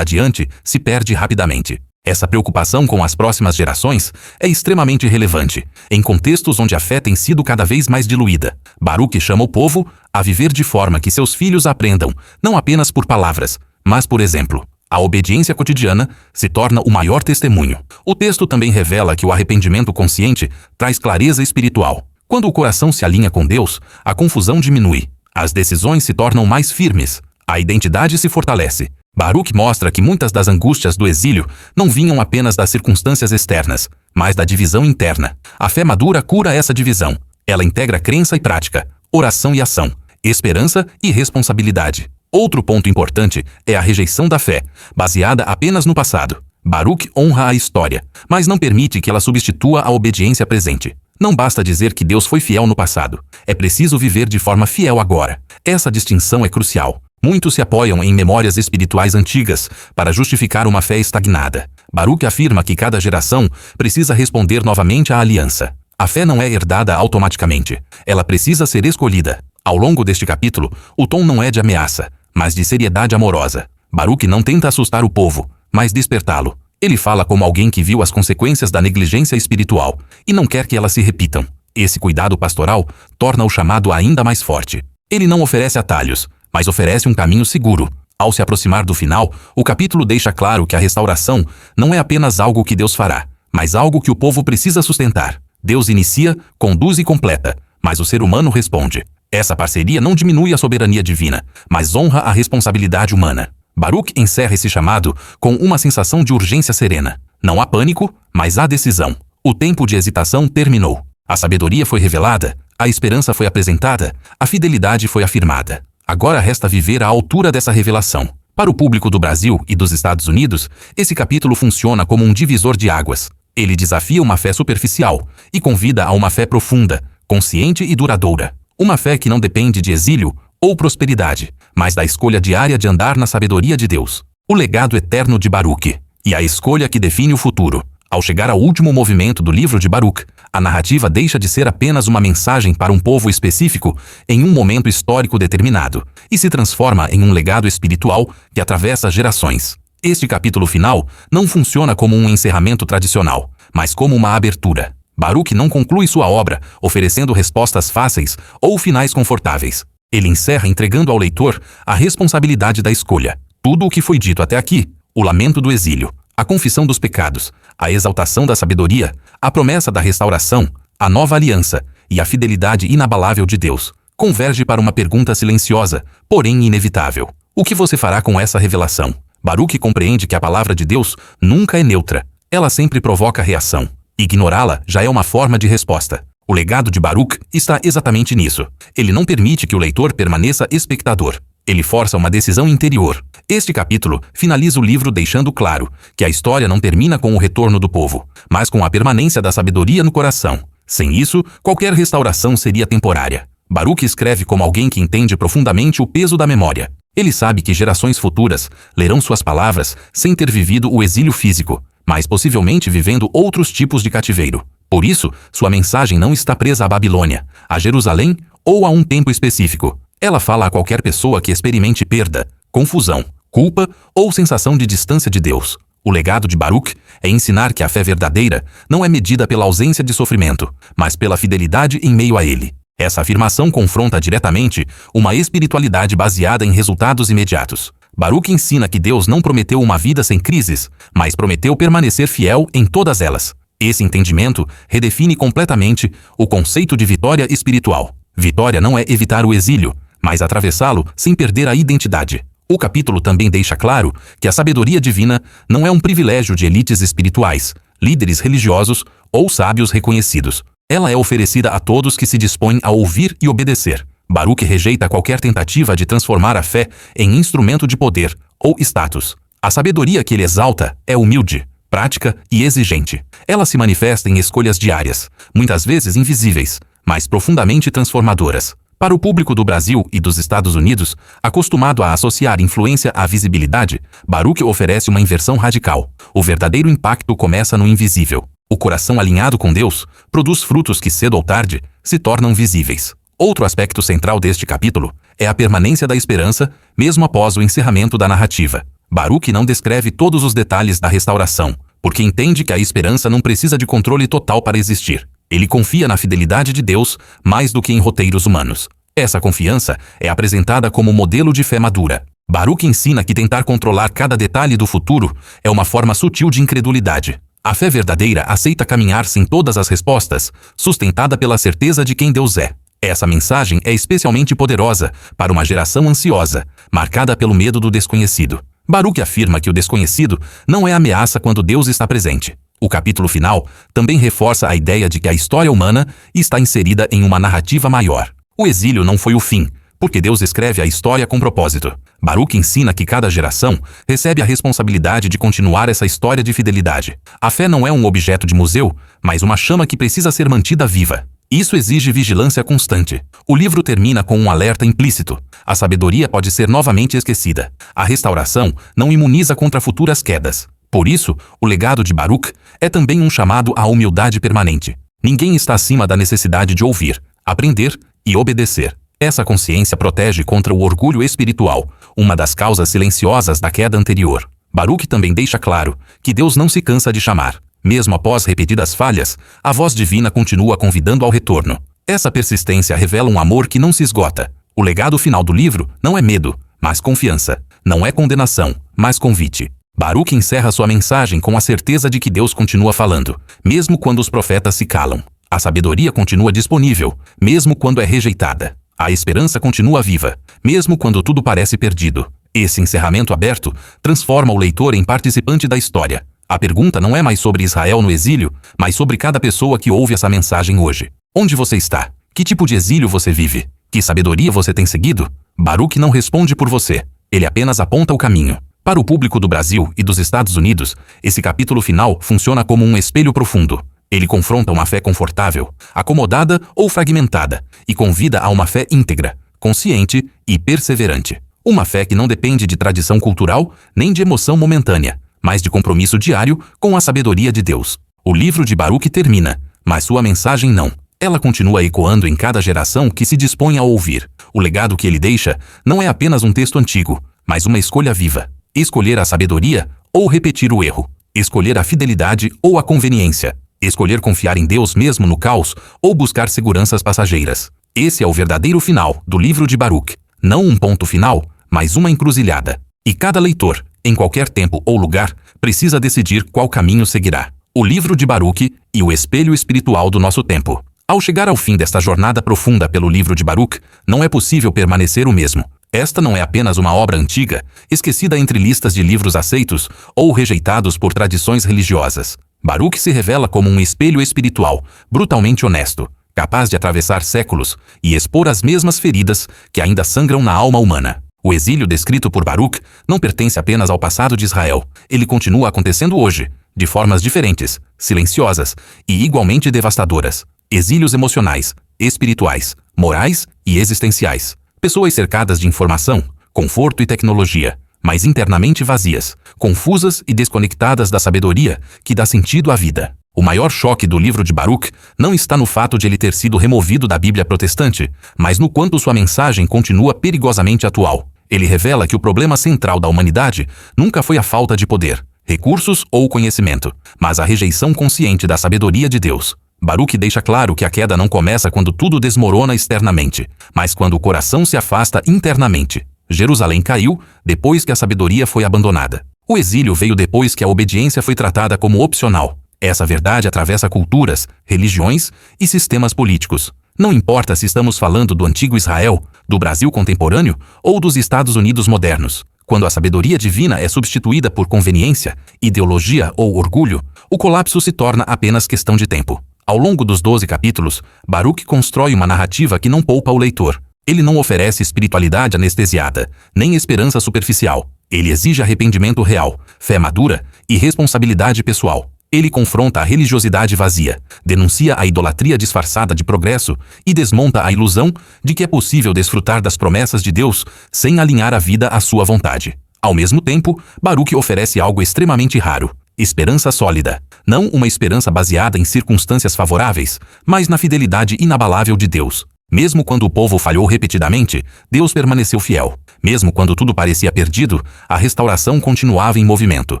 adiante se perde rapidamente. Essa preocupação com as próximas gerações é extremamente relevante, em contextos onde a fé tem sido cada vez mais diluída. Baruque chama o povo a viver de forma que seus filhos aprendam, não apenas por palavras, mas por exemplo. A obediência cotidiana se torna o maior testemunho. O texto também revela que o arrependimento consciente traz clareza espiritual. Quando o coração se alinha com Deus, a confusão diminui. As decisões se tornam mais firmes. A identidade se fortalece. Baruque mostra que muitas das angústias do exílio não vinham apenas das circunstâncias externas, mas da divisão interna. A fé madura cura essa divisão. Ela integra crença e prática, oração e ação, esperança e responsabilidade. Outro ponto importante é a rejeição da fé, baseada apenas no passado. Baruque honra a história, mas não permite que ela substitua a obediência presente. Não basta dizer que Deus foi fiel no passado. É preciso viver de forma fiel agora. Essa distinção é crucial. Muitos se apoiam em memórias espirituais antigas para justificar uma fé estagnada. Baruque afirma que cada geração precisa responder novamente à aliança. A fé não é herdada automaticamente. Ela precisa ser escolhida. Ao longo deste capítulo, o tom não é de ameaça, mas de seriedade amorosa. Baruque não tenta assustar o povo, mas despertá-lo. Ele fala como alguém que viu as consequências da negligência espiritual e não quer que elas se repitam. Esse cuidado pastoral torna o chamado ainda mais forte. Ele não oferece atalhos, mas oferece um caminho seguro. Ao se aproximar do final, o capítulo deixa claro que a restauração não é apenas algo que Deus fará, mas algo que o povo precisa sustentar. Deus inicia, conduz e completa, mas o ser humano responde. Essa parceria não diminui a soberania divina, mas honra a responsabilidade humana. Baruque encerra esse chamado com uma sensação de urgência serena. Não há pânico, mas há decisão. O tempo de hesitação terminou. A sabedoria foi revelada, a esperança foi apresentada, a fidelidade foi afirmada. Agora resta viver à altura dessa revelação. Para o público do Brasil e dos Estados Unidos, esse capítulo funciona como um divisor de águas. Ele desafia uma fé superficial e convida a uma fé profunda, consciente e duradoura. Uma fé que não depende de exílio ou prosperidade, mas da escolha diária de andar na sabedoria de Deus. O legado eterno de Baruque e a escolha que define o futuro. Ao chegar ao último movimento do livro de Baruque, a narrativa deixa de ser apenas uma mensagem para um povo específico em um momento histórico determinado e se transforma em um legado espiritual que atravessa gerações. Este capítulo final não funciona como um encerramento tradicional, mas como uma abertura. Baruque não conclui sua obra oferecendo respostas fáceis ou finais confortáveis. Ele encerra entregando ao leitor a responsabilidade da escolha. Tudo o que foi dito até aqui, o lamento do exílio, a confissão dos pecados, a exaltação da sabedoria, a promessa da restauração, a nova aliança e a fidelidade inabalável de Deus, converge para uma pergunta silenciosa, porém inevitável. O que você fará com essa revelação? Baruque compreende que a palavra de Deus nunca é neutra. Ela sempre provoca reação. Ignorá-la já é uma forma de resposta. O legado de Baruque está exatamente nisso. Ele não permite que o leitor permaneça espectador. Ele força uma decisão interior. Este capítulo finaliza o livro deixando claro que a história não termina com o retorno do povo, mas com a permanência da sabedoria no coração. Sem isso, qualquer restauração seria temporária. Baruque escreve como alguém que entende profundamente o peso da memória. Ele sabe que gerações futuras lerão suas palavras sem ter vivido o exílio físico, mas possivelmente vivendo outros tipos de cativeiro. Por isso, sua mensagem não está presa à Babilônia, a Jerusalém ou a um tempo específico. Ela fala a qualquer pessoa que experimente perda, confusão, culpa ou sensação de distância de Deus. O legado de Baruque é ensinar que a fé verdadeira não é medida pela ausência de sofrimento, mas pela fidelidade em meio a ele. Essa afirmação confronta diretamente uma espiritualidade baseada em resultados imediatos. Baruque ensina que Deus não prometeu uma vida sem crises, mas prometeu permanecer fiel em todas elas. Esse entendimento redefine completamente o conceito de vitória espiritual. Vitória não é evitar o exílio, mas atravessá-lo sem perder a identidade. O capítulo também deixa claro que a sabedoria divina não é um privilégio de elites espirituais, líderes religiosos ou sábios reconhecidos. Ela é oferecida a todos que se dispõem a ouvir e obedecer. Baruque rejeita qualquer tentativa de transformar a fé em instrumento de poder ou status. A sabedoria que ele exalta é humilde, prática e exigente. Ela se manifesta em escolhas diárias, muitas vezes invisíveis, mas profundamente transformadoras. Para o público do Brasil e dos Estados Unidos, acostumado a associar influência à visibilidade, Baruque oferece uma inversão radical. O verdadeiro impacto começa no invisível. O coração alinhado com Deus produz frutos que cedo ou tarde se tornam visíveis. Outro aspecto central deste capítulo é a permanência da esperança, mesmo após o encerramento da narrativa. Baruque não descreve todos os detalhes da restauração, porque entende que a esperança não precisa de controle total para existir. Ele confia na fidelidade de Deus mais do que em roteiros humanos. Essa confiança é apresentada como modelo de fé madura. Baruque ensina que tentar controlar cada detalhe do futuro é uma forma sutil de incredulidade. A fé verdadeira aceita caminhar sem todas as respostas, sustentada pela certeza de quem Deus é. Essa mensagem é especialmente poderosa para uma geração ansiosa, marcada pelo medo do desconhecido. Baruque afirma que o desconhecido não é ameaça quando Deus está presente. O capítulo final também reforça a ideia de que a história humana está inserida em uma narrativa maior. O exílio não foi o fim, porque Deus escreve a história com propósito. Baruque ensina que cada geração recebe a responsabilidade de continuar essa história de fidelidade. A fé não é um objeto de museu, mas uma chama que precisa ser mantida viva. Isso exige vigilância constante. O livro termina com um alerta implícito. A sabedoria pode ser novamente esquecida. A restauração não imuniza contra futuras quedas. Por isso, o legado de Baruque é também um chamado à humildade permanente. Ninguém está acima da necessidade de ouvir, aprender e obedecer. Essa consciência protege contra o orgulho espiritual, uma das causas silenciosas da queda anterior. Baruque também deixa claro que Deus não se cansa de chamar. Mesmo após repetidas falhas, a voz divina continua convidando ao retorno. Essa persistência revela um amor que não se esgota. O legado final do livro não é medo, mas confiança. Não é condenação, mas convite. Baruque encerra sua mensagem com a certeza de que Deus continua falando, mesmo quando os profetas se calam. A sabedoria continua disponível, mesmo quando é rejeitada. A esperança continua viva, mesmo quando tudo parece perdido. Esse encerramento aberto transforma o leitor em participante da história. A pergunta não é mais sobre Israel no exílio, mas sobre cada pessoa que ouve essa mensagem hoje. Onde você está? Que tipo de exílio você vive? Que sabedoria você tem seguido? Baruque não responde por você. Ele apenas aponta o caminho. Para o público do Brasil e dos Estados Unidos, esse capítulo final funciona como um espelho profundo. Ele confronta uma fé confortável, acomodada ou fragmentada, e convida a uma fé íntegra, consciente e perseverante. Uma fé que não depende de tradição cultural nem de emoção momentânea, mas de compromisso diário com a sabedoria de Deus. O livro de Baruque termina, mas sua mensagem não. Ela continua ecoando em cada geração que se dispõe a ouvir. O legado que ele deixa não é apenas um texto antigo, mas uma escolha viva. Escolher a sabedoria ou repetir o erro. Escolher a fidelidade ou a conveniência. Escolher confiar em Deus mesmo no caos ou buscar seguranças passageiras. Esse é o verdadeiro final do livro de Baruque. Não um ponto final, mas uma encruzilhada. E cada leitor, em qualquer tempo ou lugar, precisa decidir qual caminho seguirá. O livro de Baruque e o espelho espiritual do nosso tempo. Ao chegar ao fim desta jornada profunda pelo livro de Baruque, não é possível permanecer o mesmo. Esta não é apenas uma obra antiga, esquecida entre listas de livros aceitos ou rejeitados por tradições religiosas. Baruque se revela como um espelho espiritual, brutalmente honesto, capaz de atravessar séculos e expor as mesmas feridas que ainda sangram na alma humana. O exílio descrito por Baruque não pertence apenas ao passado de Israel. Ele continua acontecendo hoje, de formas diferentes, silenciosas e igualmente devastadoras. Exílios emocionais, espirituais, morais e existenciais. Pessoas cercadas de informação, conforto e tecnologia, mas internamente vazias, confusas e desconectadas da sabedoria que dá sentido à vida. O maior choque do livro de Baruque não está no fato de ele ter sido removido da Bíblia protestante, mas no quanto sua mensagem continua perigosamente atual. Ele revela que o problema central da humanidade nunca foi a falta de poder, recursos ou conhecimento, mas a rejeição consciente da sabedoria de Deus. Baruque deixa claro que a queda não começa quando tudo desmorona externamente, mas quando o coração se afasta internamente. Jerusalém caiu depois que a sabedoria foi abandonada. O exílio veio depois que a obediência foi tratada como opcional. Essa verdade atravessa culturas, religiões e sistemas políticos. Não importa se estamos falando do antigo Israel, do Brasil contemporâneo ou dos Estados Unidos modernos. Quando a sabedoria divina é substituída por conveniência, ideologia ou orgulho, o colapso se torna apenas questão de tempo. Ao longo dos 12 capítulos, Baruque constrói uma narrativa que não poupa o leitor. Ele não oferece espiritualidade anestesiada, nem esperança superficial. Ele exige arrependimento real, fé madura e responsabilidade pessoal. Ele confronta a religiosidade vazia, denuncia a idolatria disfarçada de progresso e desmonta a ilusão de que é possível desfrutar das promessas de Deus sem alinhar a vida à sua vontade. Ao mesmo tempo, Baruque oferece algo extremamente raro: esperança sólida. Não uma esperança baseada em circunstâncias favoráveis, mas na fidelidade inabalável de Deus. Mesmo quando o povo falhou repetidamente, Deus permaneceu fiel. Mesmo quando tudo parecia perdido, a restauração continuava em movimento.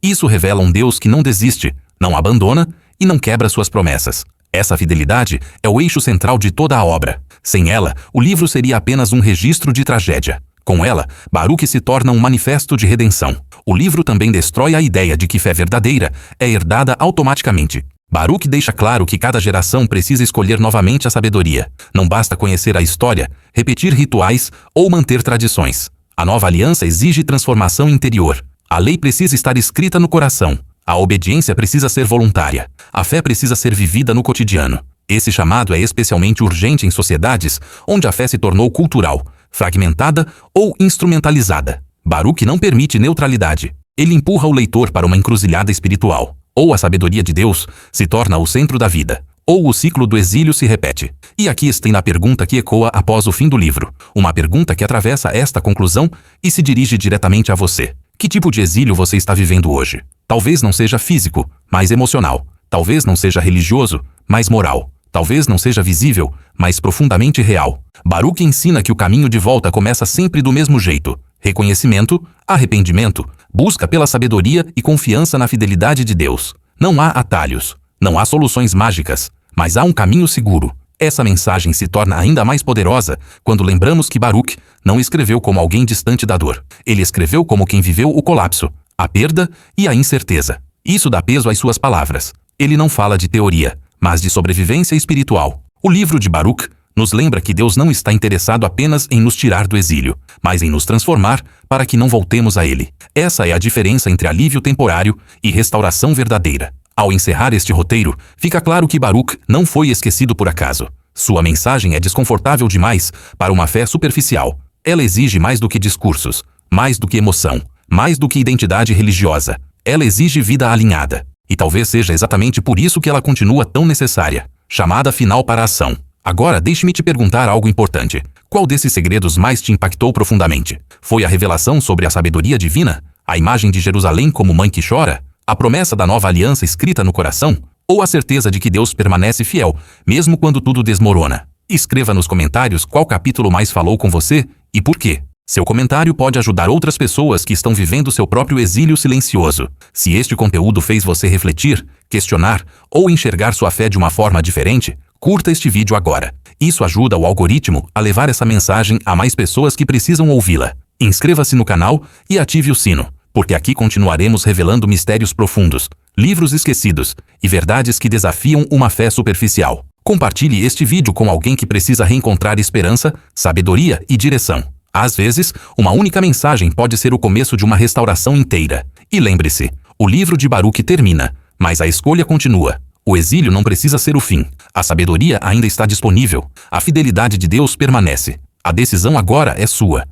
Isso revela um Deus que não desiste, não abandona e não quebra suas promessas. Essa fidelidade é o eixo central de toda a obra. Sem ela, o livro seria apenas um registro de tragédia. Com ela, Baruque se torna um manifesto de redenção. O livro também destrói a ideia de que fé verdadeira é herdada automaticamente. Baruque deixa claro que cada geração precisa escolher novamente a sabedoria. Não basta conhecer a história, repetir rituais ou manter tradições. A nova aliança exige transformação interior. A lei precisa estar escrita no coração. A obediência precisa ser voluntária. A fé precisa ser vivida no cotidiano. Esse chamado é especialmente urgente em sociedades onde a fé se tornou cultural, fragmentada ou instrumentalizada. Baruque não permite neutralidade. Ele empurra o leitor para uma encruzilhada espiritual. Ou a sabedoria de Deus se torna o centro da vida, ou o ciclo do exílio se repete. E aqui está a pergunta que ecoa após o fim do livro. Uma pergunta que atravessa esta conclusão e se dirige diretamente a você. Que tipo de exílio você está vivendo hoje? Talvez não seja físico, mas emocional. Talvez não seja religioso, mas moral. Talvez não seja visível, mas profundamente real. Baruque ensina que o caminho de volta começa sempre do mesmo jeito: reconhecimento, arrependimento, busca pela sabedoria e confiança na fidelidade de Deus. Não há atalhos, não há soluções mágicas, mas há um caminho seguro. Essa mensagem se torna ainda mais poderosa quando lembramos que Baruque não escreveu como alguém distante da dor. Ele escreveu como quem viveu o colapso, a perda e a incerteza. Isso dá peso às suas palavras. Ele não fala de teoria, mas de sobrevivência espiritual. O livro de Baruque nos lembra que Deus não está interessado apenas em nos tirar do exílio, mas em nos transformar para que não voltemos a ele. Essa é a diferença entre alívio temporário e restauração verdadeira. Ao encerrar este roteiro, fica claro que Baruque não foi esquecido por acaso. Sua mensagem é desconfortável demais para uma fé superficial. Ela exige mais do que discursos, mais do que emoção, mais do que identidade religiosa. Ela exige vida alinhada. E talvez seja exatamente por isso que ela continua tão necessária. Chamada final para a ação. Agora deixe-me te perguntar algo importante. Qual desses segredos mais te impactou profundamente? Foi a revelação sobre a sabedoria divina? A imagem de Jerusalém como mãe que chora? A promessa da nova aliança escrita no coração? Ou a certeza de que Deus permanece fiel, mesmo quando tudo desmorona? Escreva nos comentários qual capítulo mais falou com você e por quê. Seu comentário pode ajudar outras pessoas que estão vivendo seu próprio exílio silencioso. Se este conteúdo fez você refletir, questionar ou enxergar sua fé de uma forma diferente, curta este vídeo agora. Isso ajuda o algoritmo a levar essa mensagem a mais pessoas que precisam ouvi-la. Inscreva-se no canal e ative o sino, porque aqui continuaremos revelando mistérios profundos, livros esquecidos e verdades que desafiam uma fé superficial. Compartilhe este vídeo com alguém que precisa reencontrar esperança, sabedoria e direção. Às vezes, uma única mensagem pode ser o começo de uma restauração inteira. E lembre-se, o livro de Baruque termina, mas a escolha continua. O exílio não precisa ser o fim. A sabedoria ainda está disponível. A fidelidade de Deus permanece. A decisão agora é sua.